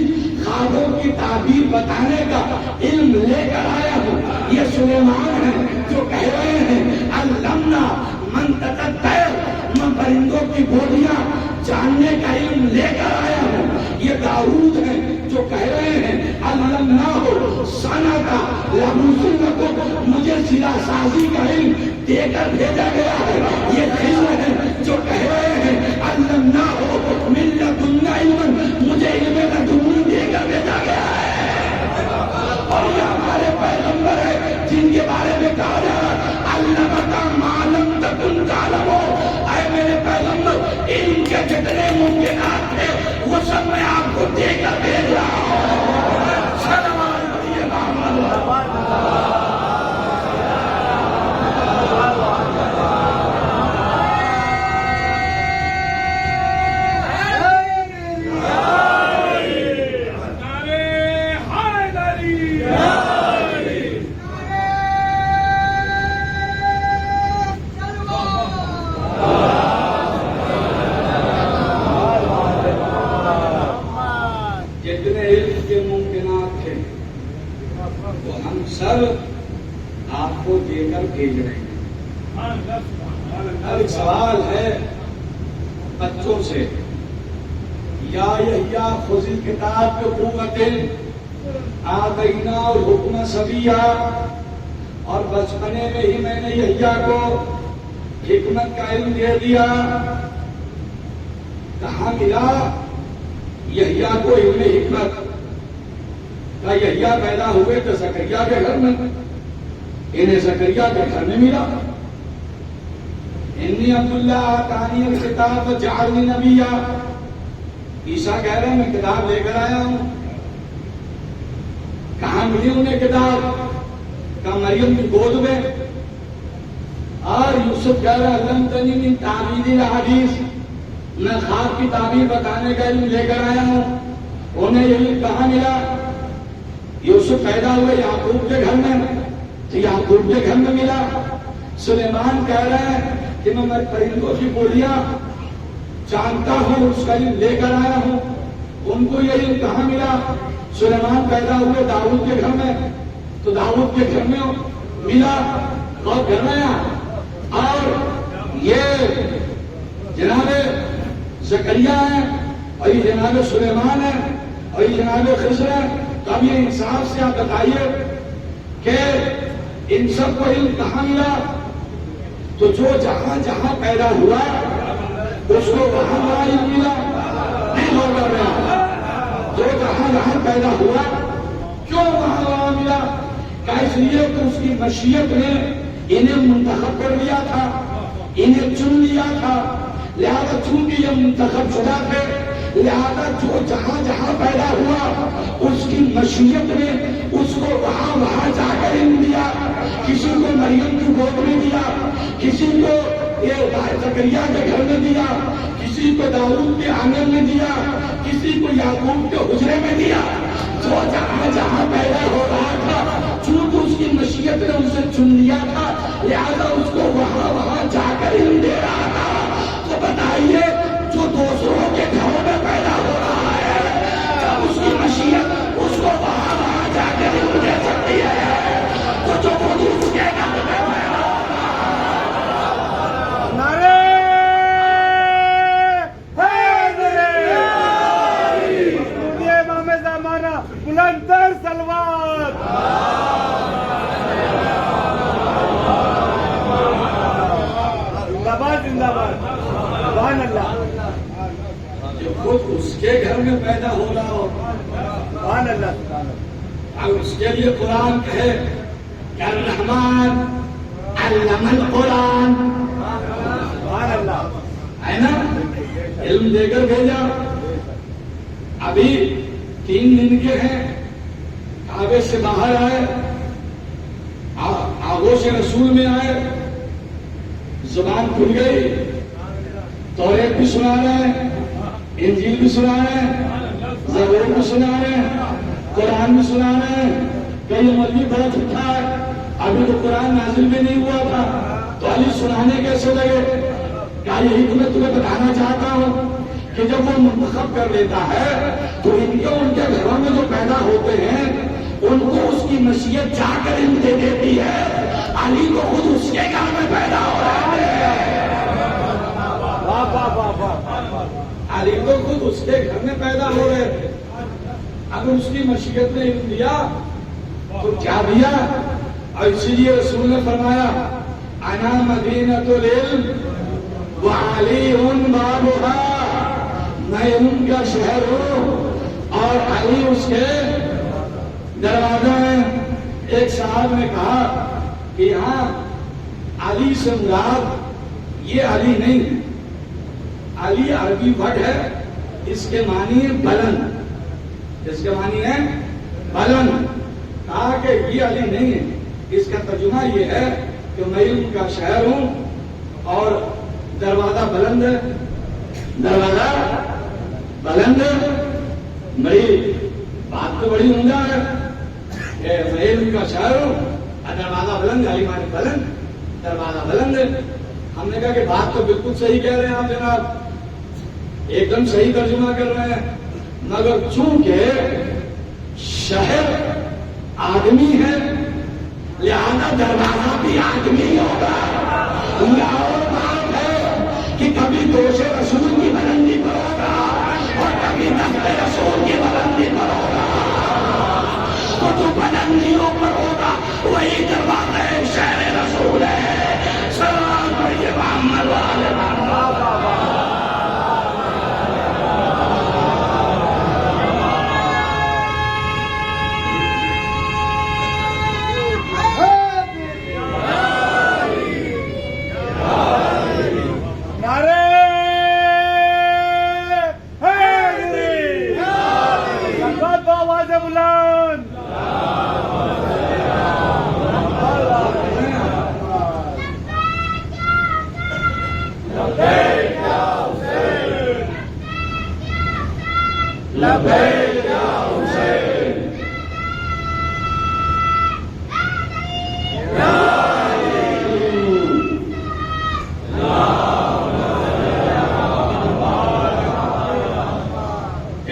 خوابوں کی تعبیر بتانے کا علم لے کر آیا ہوں. یہ سلیمان ہے جو کہہ رہے ہیں علمنا منطق الطیر, میں پرندوں کی بولیاں جاننے کا علم لے کر آیا ہوں. یہ داؤد ہے جو کہہ رہے ہیں علمناہ صنعۃ لبوسنۃ, مجھے سلا سازی کا علم دے کر بھیجا گیا ہے. یہ خضر ہے جو کہہ رہے ہیں علمناہ من لدنا علما, مجھے علم لدنی دے کر بھیجا گیا ہے. اور یہ ہمارے پیغمبر ہے جن کے بارے میں کہا جا رہا علمک ما لم تکن تعلم. اے میرے پیغمبر, علم کے جتنے ممکنات تھے وہ سب میں آپ کو دے کر بھیج رہا ہوں. سلام علیہ محمد. آپ کو دے کر بھیج رہے ہیں. اب ایک سوال ہے بچوں سے یا یحییٰ خذ الکتاب بقوۃ آتینا الحکم صبیا، اور بچپنے میں ہی میں نے یحییٰ کو حکمت کا علم دے دیا. کہاں ملا یحییٰ کو علم حکمت؟ کا یحییٰ پیدا ہوئے تو زکریا کے گھر میں، انہیں زکریا کے گھر میں ملا. انی عبداللہ آتانی الکتاب وجعلنی نبیا. عیسیٰ کہہ رہے ہیں میں کتاب لے کر آیا ہوں. کہاں ملی انہیں کتاب؟ کہاں مریم کی گود میں. اور یوسف کہہ رہا علمتنی من تعبیر الحدیث، میں خواب کی تعبیر بتانے کا علم لے کر آیا ہوں. انہیں یہ کہاں ملا؟ یوسف پیدا ہوئے یعقوب کے گھر میں تو یعقوب کے گھر میں ملا. سلیمان کہہ رہے ہیں کہ میں پرندوں کی بولیاں جانتا ہوں، اس کا علم لے کر آیا ہوں. ان کو یہ علم کہاں ملا؟ سلیمان پیدا ہوئے داؤد کے گھر میں تو داؤد کے گھر میں ملا. اور گھر میں اور یہ جناب زکریا ہیں اور یہ جناب سلیمان ہے اور یہ جناب خضر ہے. تو اب یہ انصاف سے آپ بتائیے کہ ان سب کو علم کہاں ملا؟ تو جو جہاں جہاں پیدا ہوا اس کو وہاں وہاں علم ملا. نہیں غور کر رہا. جو جہاں جہاں پیدا ہوا کیوں وہاں وہاں ملا؟ کیا اس لیے کہ اس کی مشیت نے انہیں منتخب کر لیا تھا، انہیں چن لیا تھا. لہذا چونکہ یہ منتخب شدہ تھے، لہذا جو جہاں جہاں پیدا ہوا اس کی مشیت نے اس کو وہاں وہاں جا کر علم دیا. کسی کو مریم کی گود میں دیا، کسی کو یہ زکریا کے گھر میں دیا، کسی کو داؤد کے آنگن میں دیا، کسی کو یعقوب کے حجرے میں دیا. جو جہاں جہاں پیدا ہو رہا تھا چونکہ اس کی مشیت نے اسے چن لیا تھا، لہذا اس کو وہاں وہاں جا کر علم دے رہا تھا. تو بتائیے جو دوسروں کے گھروں میں پیدا ہو رہا ہے جب اس کی مشیت اس کو وہاں وہاں جا کر علم دے سکتی ہے، تو جو خود اس کے گھر میں پیدا ہو بلندر سلوات. زندہ باد زندہ باد. سبحان اللہ. جو خود اس کے گھر میں پیدا ہو رہا ہو. سبحان اللہ. اب اس کے لیے قرآن کہے کہ الرحمن علم القرآن. سبحان اللہ. ہے نا؟ علم دے کر بھیجا. ابھی 3 دن کے ہیں، کعبے سے باہر آئے، آغوش رسول میں آئے، زبان کھل گئی، توریت بھی سنا رہے ہیں، انجیل بھی سنا رہے ہیں، زبور بھی سنا رہے ہیں، قرآن بھی سنا رہے ہیں. کئی مولوی بہت اٹھا ہے، ابھی تو قرآن نازل بھی نہیں ہوا تھا تو علی سنانے کیسے لگے؟ کیا یہی تمہیں بتانا چاہتا ہوں کہ جب وہ منتخب کر لیتا ہے تو ان کے گھروں میں جو پیدا ہوتے ہیں ان کو اس کی مشیت جا کر علم دے دیتی ہے. علی کو خود اس کے گھر میں پیدا ہو رہا ہے. علی کو خود اس کے گھر میں پیدا ہو رہے تھے. اگر اس کی مشیت نے علم دیا تو کیا دیا؟ اور اسی لیے رسول نے فرمایا انا مدینۃ العلم وعلی بابها. میں ان کا شہر ہوں اور علی اس کے دروازہ ہے. ایک صاحب نے کہا کہ یہاں علی سے مراد یہ علی نہیں ہے. علی عربی ورڈ ہے، اس کے معنی ہے بلند. اس کے معنی ہے بلند. کہا کہ یہ علی نہیں ہے، اس کا ترجمہ یہ ہے کہ میں ان کا شہر ہوں اور دروازہ بلند ہے. دروازہ بلند ہے. بڑی بات تو بڑی عمدہ ہے کہ میں ان کا شہر ہوں اور دروازہ بلند ہے. علی معنی بلند، دروازہ بلند ہے. ہم نے کہا کہ بات تو بالکل صحیح کہہ رہے ہیں آپ جناب، ایک دم صحیح ترجمہ کر رہے ہیں، مگر چونکہ شہر آدمی ہے لہذا دروازہ بھی آدمی ہوگا. اور بات ہے کہ کبھی دوش رسول کی وہی دروازے شہر رسول ہے. سلام پڑھیے محمد والے محمد.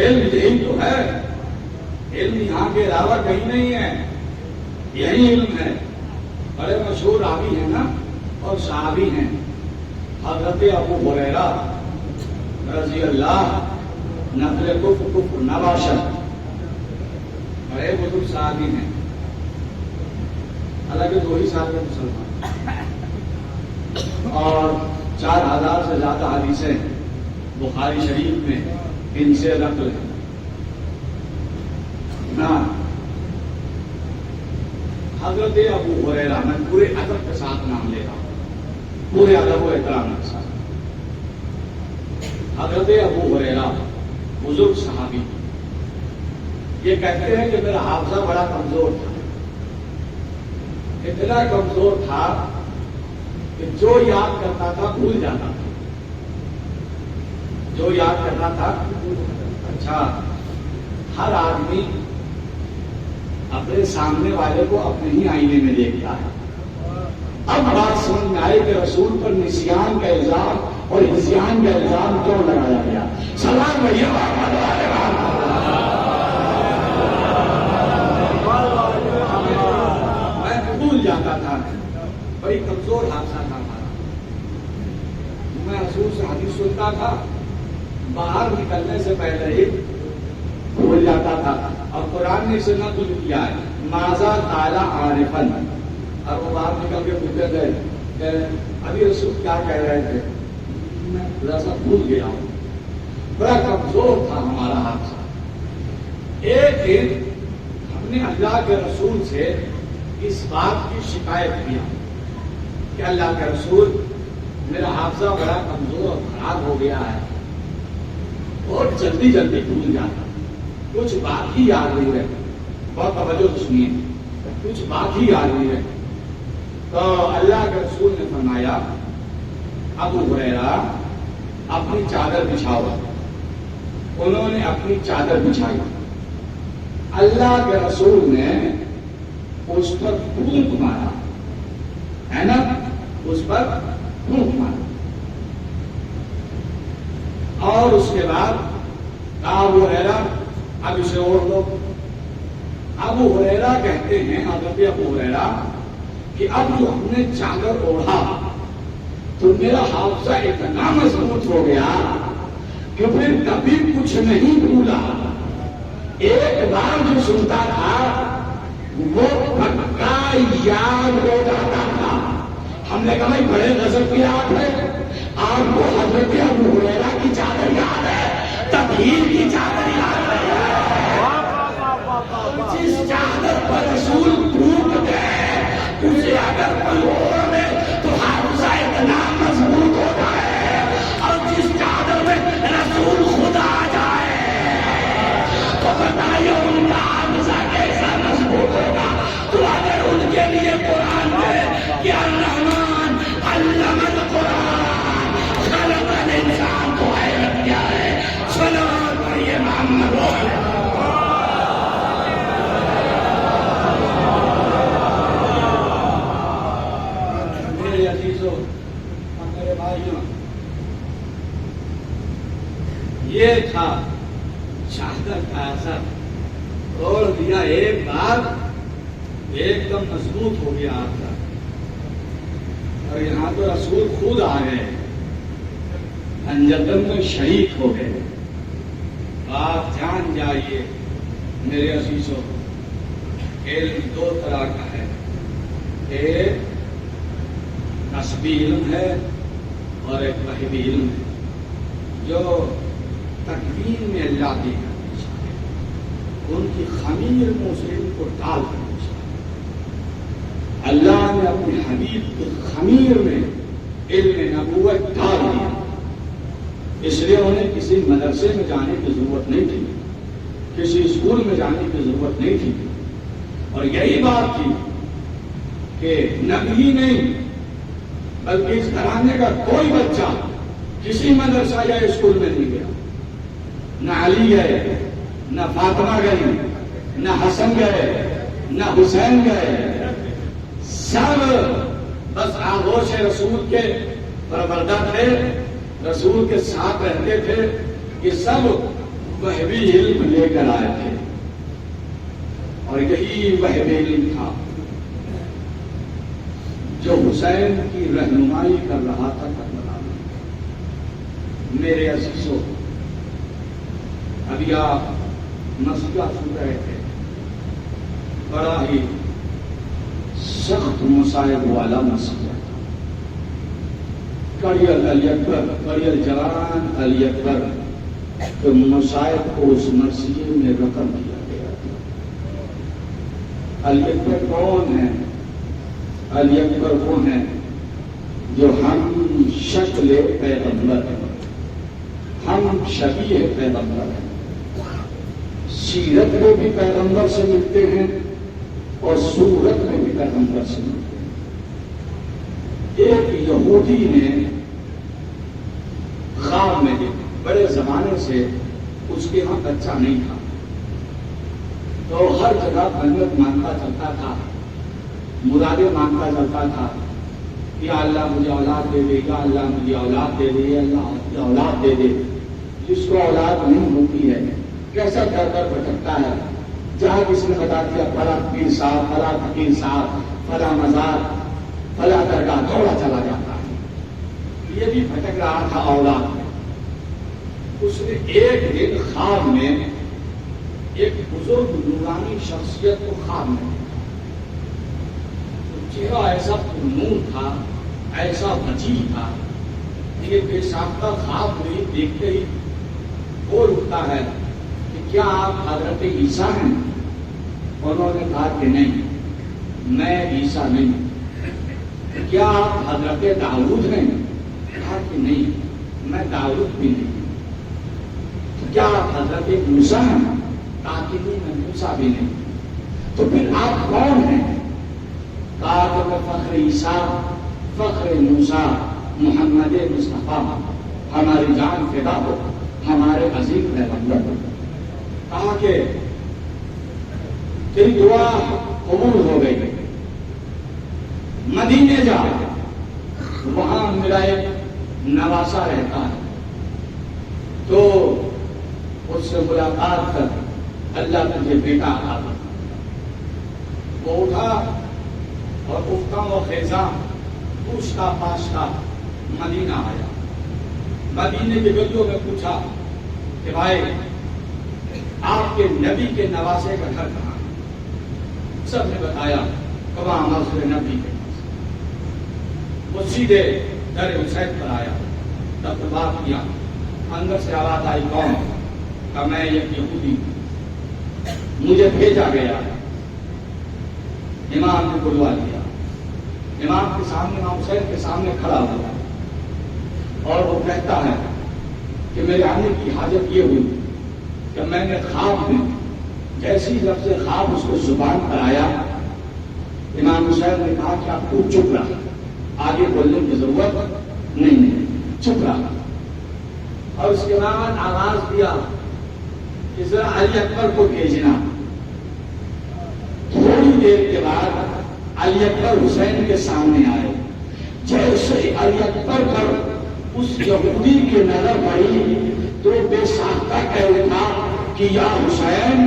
علم یہی تو ہے. علم یہاں کے علاوہ کہیں نہیں ہے. یہی علم ہے. بڑے مشہور راوی ہیں نا اور صحابی ہیں. حضرت ابو ہریرہ رضی اللہ نقل کفر نباشد بڑے بزرگ صحابی ہیں. حالانکہ 2 ہی سال میں مسلمان اور 4000 سے زیادہ حدیثیں بخاری شریف میں ان سے نقل ہے. حضرت ابو ہریرہ میں پورے ادب کے ساتھ نام لے رہا ہوں, پورے ادب و احترام کے ساتھ. حضرت ابو ہریرہ بزرگ صحابی یہ کہتے ہیں کہ میرا حافظہ بڑا کمزور تھا. اتنا کمزور تھا کہ جو یاد کرتا تھا بھول جاتا تھا. جو یاد کرنا تھا. اچھا, ہر آدمی اپنے سامنے والے کو اپنے ہی آئینے میں دیکھتا ہے. اب بات سمجھ میں آئی کہ رسول پر نسیان کا الزام اور ہذیان کا الزام کیوں لگایا گیا. سلام بھیا محمد والے میں بھول جاتا تھا. بڑی کمزور حادثہ تھا ہمارا. میں رسول سے حدیث سنتا تھا, باہر نکلنے سے پہلے ہی بھول جاتا تھا. اور قرآن نے اسے نقل کیا ہے ماذا قال عارفا, اور وہ باہر نکل کے پوچھتے تھے کہ ابھی رسول کیا کہہ رہے تھے, میں تھوڑا سا بھول گیا ہوں. بڑا کمزور تھا ہمارا حادثہ. ایک دن ہم نے اللہ کے رسول سے اس بات کی شکایت کیا کہ اللہ کے رسول میرا حافظہ بڑا کمزور اور خراب ہو گیا ہے, بہت جلدی جلدی بھول جاتا, کچھ بات ہی یاد نہیں رہتی. بہت توجہ سے سنیے, کچھ بات ہی یاد نہیں رہتی. تو اللہ کے رسول نے فرمایا ابو ہریرہ اپنی چادر بچھاؤ. انہوں نے اپنی چادر بچھائی. اللہ کے رسول نے اس پر پھونک مارا, ہے نا, اس پر پھونک مارا. اور اس کے بعد ابو ہریرہ اب اسے اوڑھ دو. ابو ہریرہ کہتے ہیں, حضرت ابو ہریرہ, کہ اب جو ہم نے چادر اوڑھا تو میرا حافظہ اتنا مضبوط ہو گیا کہ پھر کبھی کچھ نہیں بھولا. ایک بار جو سنتا تھا وہ پکا یاد ہو جاتا تھا. ہم نے کہا بھائی بڑے غضب کی آپ ہے, آپ کو حضرت ابو ہریرہ کی چادر یاد ہے, تطہیر کی چادر یاد ہے. جس چادر پر رسول پھونک گئے اسے اگر کوئی اور میں تو حافظہ اتنا مضبوط ہوتا ہے, اور جس چادر میں رسول خود آ جائے تو بتائیے ان کا حافظہ کیسا مضبوط ہوگا. تو اگر ان کے لیے قرآن ہے کہ الرحمن علم القرآن خلق الانسان کو حیرت کیا ہے. سلام پڑھیے محمد والے. میرے عزیزوں اور میرے بھائیوں, یہ تھا چادر کا اثر. توڑ دیا ایک بار, ایک دم مضبوط ہو گیا آپ کا. اور یہاں تو رسول خود آ گئے, انجتن میں شریک ہو گئے. آپ جان جائیے میرے عزیزوں, علم 2 طرح کا ہے. ایک نسبی علم ہے اور ایک وحی علم ہے جو تکوین میں اللہ کی کرنی چاہے، ان کی خمیر میں اس علم کو ڈال کرنی چاہیے۔ اللہ نے اپنے حبیب کی خمیر میں علم نبوت ڈال دیا، اس لیے انہیں کسی مدرسے میں جانے کی ضرورت نہیں تھی، کسی اسکول میں جانے کی ضرورت نہیں تھی، اور یہی بات تھی کہ نبی ہی نہیں بلکہ اس گھرانے کا کوئی بچہ کسی مدرسہ یا اسکول میں نہیں گیا، نہ علی گئے، نہ فاطمہ گئی، نہ حسن گئے، نہ حسین گئے، سب بس آغوش رسول کے پروردہ تھے، رسول کے ساتھ رہتے تھے، یہ سب وحی علم لے کر آئے تھے، اور یہی وحی علم تھا جو حسین کی رہنمائی کر رہا تھا کربلا میں۔ میرے عزیزوں، ابھی آپ مسئلہ سن رہے تھے، بڑا ہی سخت مصائب والا مسئلہ تھا۔ کڑیل علی اکبر، کڑیل جوان علی اکبر کے مصائب کو اس مسجد میں رقم کیا گیا تھا۔ علی اکبر کون ہے؟ علی اکبر وہ ہیں جو ہم شکل پیغمبر ہیں، ہم شبیہ پیغمبر ہیں، سیرت میں بھی پیغمبر سے ملتے ہیں اور صورت میں بھی پیغمبر سے ملتے ہیں۔ ایک یہودی نے خواب میں دیکھا، بڑے زمانے سے اس کے ہاں بچہ نہیں تھا، تو ہر جگہ منت مانگتا چلتا تھا، مرادیں مانگتا چلتا تھا کہ یا اللہ مجھے اولاد دے دے، یا اللہ مجھے اولاد دے دے، یا اللہ مجھے اولاد دے دے۔ جس کو اولاد نہیں ہوتی ہے کیسا گھر پر بھٹکتا ہے، جہاں کسی نے بتا دیا فلاں پیر صاحب، فلاں فقیر صاحب، فلاں مزار، فلاں درگاہ، دوڑا چلا جاتا ہے۔ یہ بھی بھٹک رہا تھا اولاد میں۔ اس نے ایک دن خواب میں ایک بزرگ نورانی شخصیت کو خواب میں دیکھا، چہرہ ایسا پرنور تھا، ایسا وجیح تھا کہ بے ساختہ خواب میں دیکھتے ہی بول اٹھتا ہے کہ کیا آپ حضرت عیسیٰ ہیں؟ انہوں نے کہا کہ نہیں، میں عیسیٰ نہیں۔ کیا آپ حضرت داؤد ہیں؟ کہا کہ نہیں، میں داؤد بھی نہیں۔ کیا آپ حضرت موسیٰ ہیں؟ کہا کہ نہیں، میں موسیٰ بھی نہیں۔ تو پھر آپ کون ہیں؟ کہا کہ میں فخر عیسیٰ، فخر موسیٰ، محمد مصطفیٰ، ہماری جان فدا ہو، ہمارے عظیم پیغمبر۔ کہا کہ تیری دعا قبول ہو گئی، مدینے جا، وہاں میرا ایک نواسا رہتا ہے، تو اس سے ملاقات کر اللہ تجھے بیٹا عطا کرے۔ وہ اٹھا اور افتاں و خیزاں پوچھتا پاچھتا مدینہ آیا۔ مدینے کے گلیوں میں پوچھا کہ بھائی آپ کے نبی کے نواسے کا گھر کہاں ہے؟ سب نے بتایا کبا مسجد نبی کے پاس۔ وہ سیدھے در حسین پر آیا، تب بات کیا، اندر سے آواز آئی کون؟ کہ میں ایک یہودی ہوں، مجھے بھیجا گیا۔ امام نے بلوا لیا، امام کے سامنے، امام حسین کے سامنے کھڑا ہوا، اور وہ کہتا ہے کہ میرے آنے کی حاجت یہ ہوئی کہ میں نے خواب میں جیسی لفظ خواب اس کو زبان پر آیا، امام حسین نے کہا کہ آپ کو چپ رہا، آگے بولنے کی ضرورت نہیں ہے، چپ رہا۔ اور اس کے بعد آواز دیا کہ ذرا علی اکبر کو بھیجنا۔ تھوڑی دیر کے بعد علی اکبر حسین کے سامنے آئے۔ جیسے علی اکبر پر اس یہودی کی نظر پڑی تو بے ساختہ کہہ اٹھا کہ یا حسین،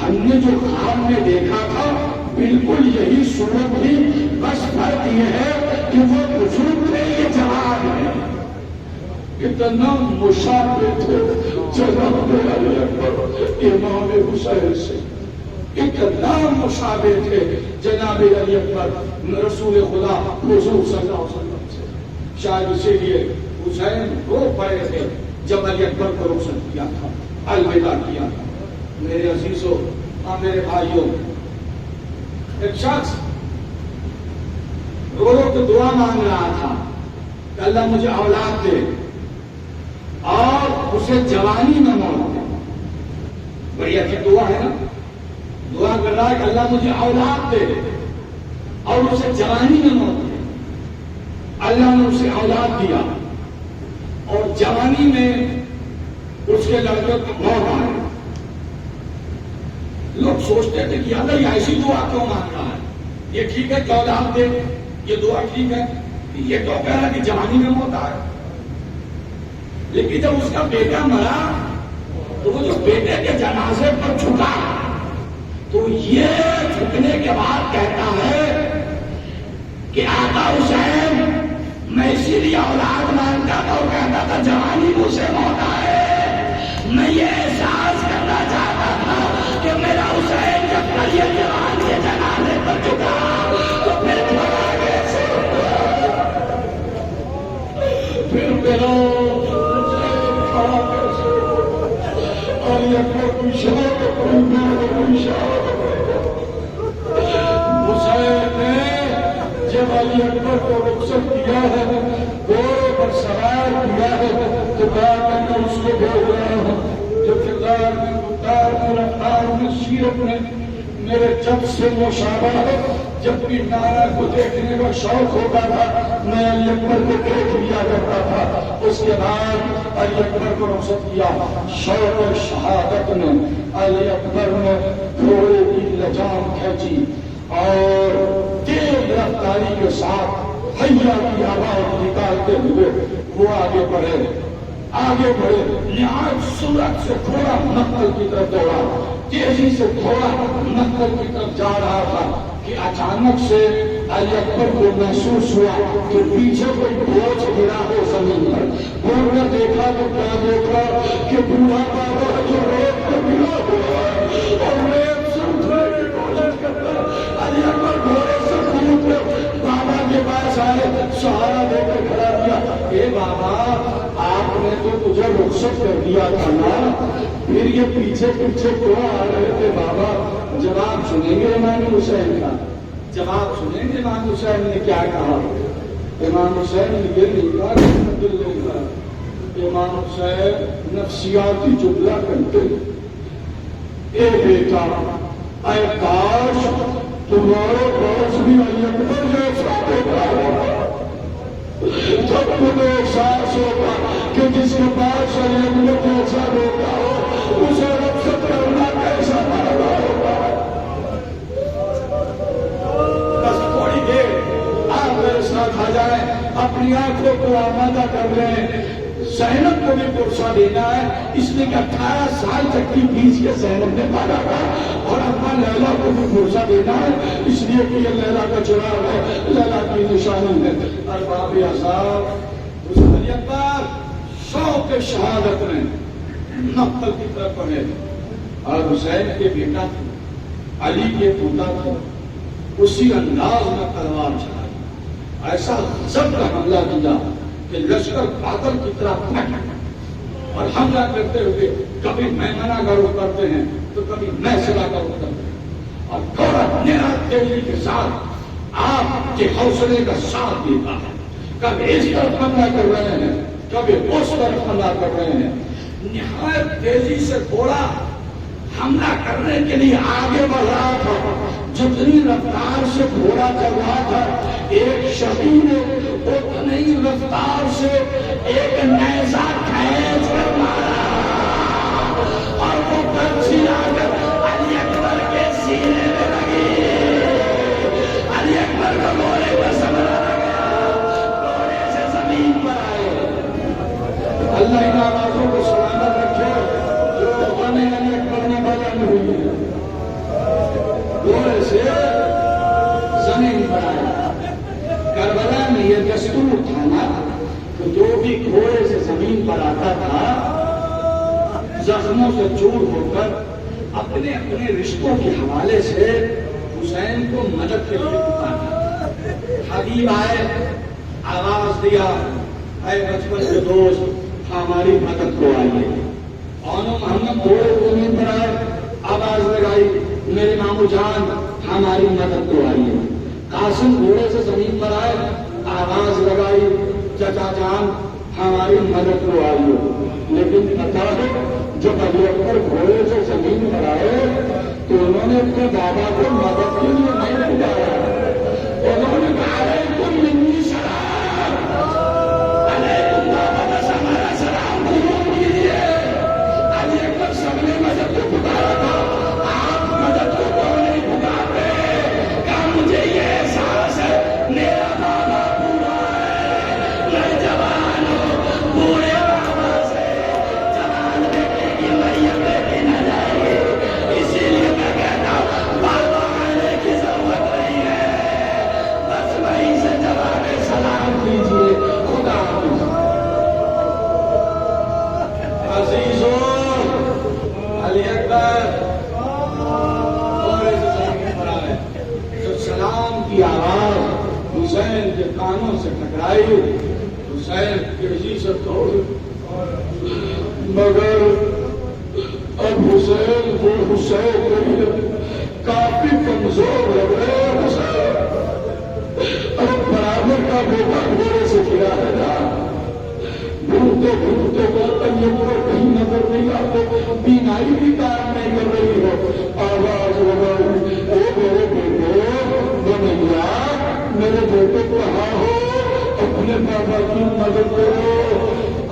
ہم نے جو خواب میں دیکھا تھا بالکل یہی صورت تھی، بس فرق یہ ہے کہ وہ بزرگ تھے، یہ جوان ہے۔ اتنا مشابہ تھے جناب علی اکبر امام حسین سے۔ اتنا مشابہ تھے جناب علی اکبر رسول خدا حضور صلی اللہ علیہ وسلم سے. شاید اسی لیے حسین رو پڑے تھے جب علی اکبر کو رخصت کیا تھا, الوداع کیا تھا. میرے عزیزوں اور میرے بھائیوں, ایک شخص رو رو کے دعا مانگ رہا تھا کہ اللہ مجھے اولاد دے اور اسے جوانی میں موت دے. بڑی اچھی دعا ہے نا, دعا کر رہا ہے کہ اللہ مجھے اولاد دے اور اسے جوانی میں موت دے. اللہ نے اسے اولاد دیا اور جوانی میں اس کے لڑکے کو موت آئی. لوگ سوچتے تھے کہ اللہ یہ ایسی دعا کیوں مانگ رہا ہے, یہ ٹھیک ہے کہ اولاد دے, یہ دعا ٹھیک ہے, یہ تو کہہ رہا کہ جوانی میں موت آئے. لیکن جب اس کا بیٹا مرا تو وہ جو بیٹے کے جنازے پر جھکا تو یہ جھکنے کے بعد کہتا ہے کہ آقا حسین میں اسی لیے اولاد مانگتا تھا اور کہتا تھا جوانی مجھ سے موت آئے. میں یہ احساس کرنا چاہتا تھا کہ میرا حسین جب کل یہ جوان کے جنازے پر جھکا تو پھر حسین نے جب علی اکبر کو رخصت کیا ہے, گھوڑے پر سوار کیا ہے, تو کہا میں اس کو بھیج رہا ہوں جو کردار میں, کردار میں, رفتار میں, سیرت میں میرے جب سے مشابہ ہے. جب بھی نانا کو دیکھنے کا شوق ہوتا تھا میں علی اکبر کو دیکھ لیا کرتا تھا. اس کے بعد علی اکبر کو رخصت کیا. شوق شہادت نے علی اکبر نے گھوڑے کی لجام کھینچی اور تیز رفتاری کے ساتھ حیا کی آواز نکالتے ہوئے وہ آگے بڑھے. نہایت سرعت سے گھوڑا مقتل کی طرف دوڑا. تیزی سے گھوڑا مقتل کی طرف جا رہا تھا کہ اچانک سے علی اکبر کو محسوس ہوا کہ پیچھے کوئی بوجھ گرا ہو زمین پر. گھوڑا نے دیکھا تو کیا دیکھا کہ بوڑھا بابا جو ریت پر گرا ہوا اور ریت سے اٹھنے کی کوشش کرتا. علی اکبر گھوڑے سے کود کر بابا کے پاس آئے, سہارا دے کر کھڑا کیا. اے بابا آپ نے تو تجھے رخصت کر دیا تھا نا, پھر یہ پیچھے پیچھے کیوں آ رہے تھے بابا؟ جواب سنیں گے امام حسین کا, جواب سنیں گے امام حسین نے کیا کہا. امام حسین نے یہ نہیں کہا رحمت اللہ کا, امام حسین نفسیاتی جملہ کرتے, اے بیٹا اے کاش تمہارے پاس بھی علی اکبر جیسا بیٹا ہوگا. جب تمہیں احساس ہوگا کہ جس کے پاس علی اکبر جیسا بیٹا ہو اسے رخصت کرنا کیسا پڑتا ہوگا. بس تھوڑی دیر آپ میرے ساتھ آ جائیں, اپنی آنکھوں کو آمادہ کر لیں. زینب کو بھی پرسہ دینا ہے, اس نے کہ 18 سال تک کی بیچ کے زینب نے پالا تھا, اور اپنا لیلا کو بھی پرسہ دینا ہے, اس لیے کہ یہ لیلا کا چراغ ہے, لیلا کی نشانی ہے. ارباب اعصاب علی اکبر شوق شہادت میں مقتل کی طرف بڑھے اور حسین کے بیٹا تھے, علی کے پوتا تھے, اسی انداز میں تلوار چلائی. ایسا غضب کا حملہ کیا کہ لشکر بادل کی طرح پھٹ اور حملہ کرتے ہوئے کبھی میں منع کرو کرتے ہیں تو کبھی میں سلا کرو کرتے ہیں, اور تھوڑا نہایت تیزی کے ساتھ آپ کے حوصلے کا ساتھ دیتا ہے. کبھی اس طرف حملہ کر رہے ہیں, کبھی اس طرف حملہ کر رہے ہیں. نہایت تیزی سے گھوڑا حملہ کرنے کے لیے آگے بڑھ رہا تھا. جتنی رفتار سے گھوڑا چل رہا تھا, ایک شہید نے اتنی رفتار سے ایک نیزہ کھینچ کر مارا اور وہ برچھی آ کر علی اکبر کے سینے میں لگی. علی اکبر کو گھوڑے پر سنبھالا گیا, گھوڑے سے زمین پر آئے. اللہ ان آوازوں کو سلامت رکھے جو غم علی اکبر نے بیان ہوئی ہے. گھوڑے سے زمین پر آئے. کربلا میں یہ دستور تھا نا کہ جو بھی گھوڑے سے زمین پر آتا تھا زخموں سے چور ہو کر اپنے اپنے رشتوں کے حوالے سے حسین کو مدد کے لیے پکارا. حبیب آئے, آواز دیا, اے بچپن کے دوست ہماری مدد کو آئیے. اونو محمد گھوڑے کو نہیں پر آئے, آواز لگائی, میرے مامو جان ہماری مدد کو آئیے. قاسم گھوڑے سے زمین پر آئے, آواز لگائی, چچا جان ہماری مدد کو آئیے. لیکن پتا ہے جب ابو بکر گھوڑے سے زمین پر آئے تو انہوں نے اپنے بابا کو مدد کے لیے نہیں پکارا. انہوں نے کہا علیکم منی سلام, علیکم بابا بس ہمارا سلام قبول کیجیے. علی اکبر سب نے مدد کو پکارا تھا, آپ مدد کو کیوں نہیں پکارتے؟ کیا مجھے یہ احساس ہے میرا بابا بوڑھا ہے, میں جوان ہوں, بوڑھے بابا سے جوان بیٹے کی میت بیٹی نہ جائے گی. اسی لیے میں کہتا ہوں بابا آنے کی ضرورت نہیں ہے, بس وہیں سے جوان سلام کیجیے. خدا حافظ. عزیزوں, علی اکبر گھوڑے سے زمین پر آئے تو سلام کی آواز حسین کے کانوں سے ٹکرائی. حسین تیزی سے دوڑے, مگر اب حسین وہ حسین نہیں, کافی کمزور لگ رہے ہیں. حسین اب برابر کا بیٹا گھوڑے سے گرا ہے نا, ڈھونڈتے ڈھونڈتے طیب کو کہیں نظر نہیں آتے, بینائی بھی کام نہیں کر رہی ہو. آواز لگائی, اے میرے بیٹے بنیا, میرے بیٹے کہاں ہو, اپنے بابا کی مدد کرو.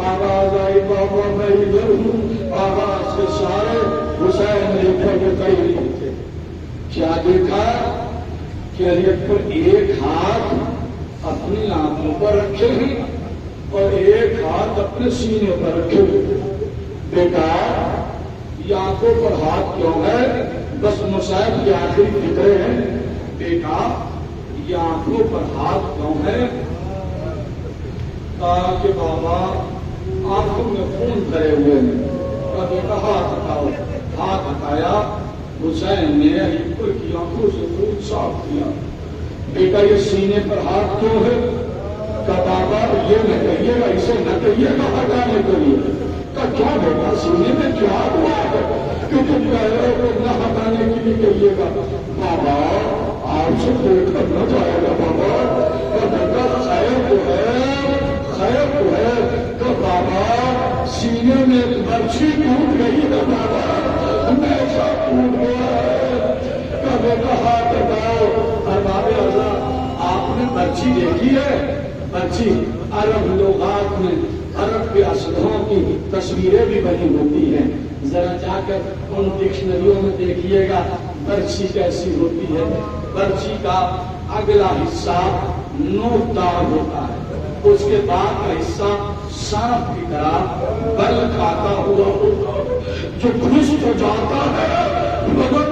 آواز آئی, بابا میں ادھر ہوں. آواز سے سارے حسین دیکھا کہ کہیں نہیں تھے. کیا دیکھا کہ علی اکبر ایک ہاتھ اپنی آنکھوں پر رکھے ہیں اور ایک ہاتھ اپنے سینے پر رکھے ہوئے. بیٹا یہ آنکھوں پر ہاتھ کیوں ہے؟ بس مصعب کی آخری فکرے ہیں. بیٹا یہ آنکھوں پر ہاتھ کیوں ہے؟ کہا کہ بابا آنکھوں میں خون بھرے ہوئے ہیں. کہا بیٹا ہاتھ ہٹاؤ. ہاتھ ہٹایا, حسین نے علی اکبر کی آنکھوں سے خون صاف کیا. بیٹا یہ سینے پر ہاتھ کیوں ہے؟ کہ بابا یہ نہ کہیے گا, اسے نہ کہیے گا ہٹانے کے لیے. کہ کیا بیٹا سینے میں کیا ہوا ہے کہ تم کہہ رہے ہو نہ ہٹانے کے لیے کہیے گا؟ بابا آپ سے دیکھ کر نہ جائے گا بابا. کہ بیٹا خیر تو ہے, خیر تو ہے. کہ بابا سینے میں برچھی ٹوٹ گئی ہے بابا, ہمیشہ ٹوٹ گیا ہے. کہ بیٹا ہاتھ ہٹاؤ. ارباب اعظم آپ نے برچھی دیکھی ہے؟ برچھی عرب لغات میں عرب کے اسلحوں کی تصویریں بھی بنی ہوتی ہیں. ذرا جا کر ان ڈکشنریوں میں دیکھیے گا برچھی کیسی ہوتی ہے. برچھی کا اگلا حصہ نوکدار ہوتا ہے, اس کے بعد کا حصہ سانپ کی طرح بل کھاتا ہوا ہوتا ہے, جو خشک ہو جاتا ہے مگر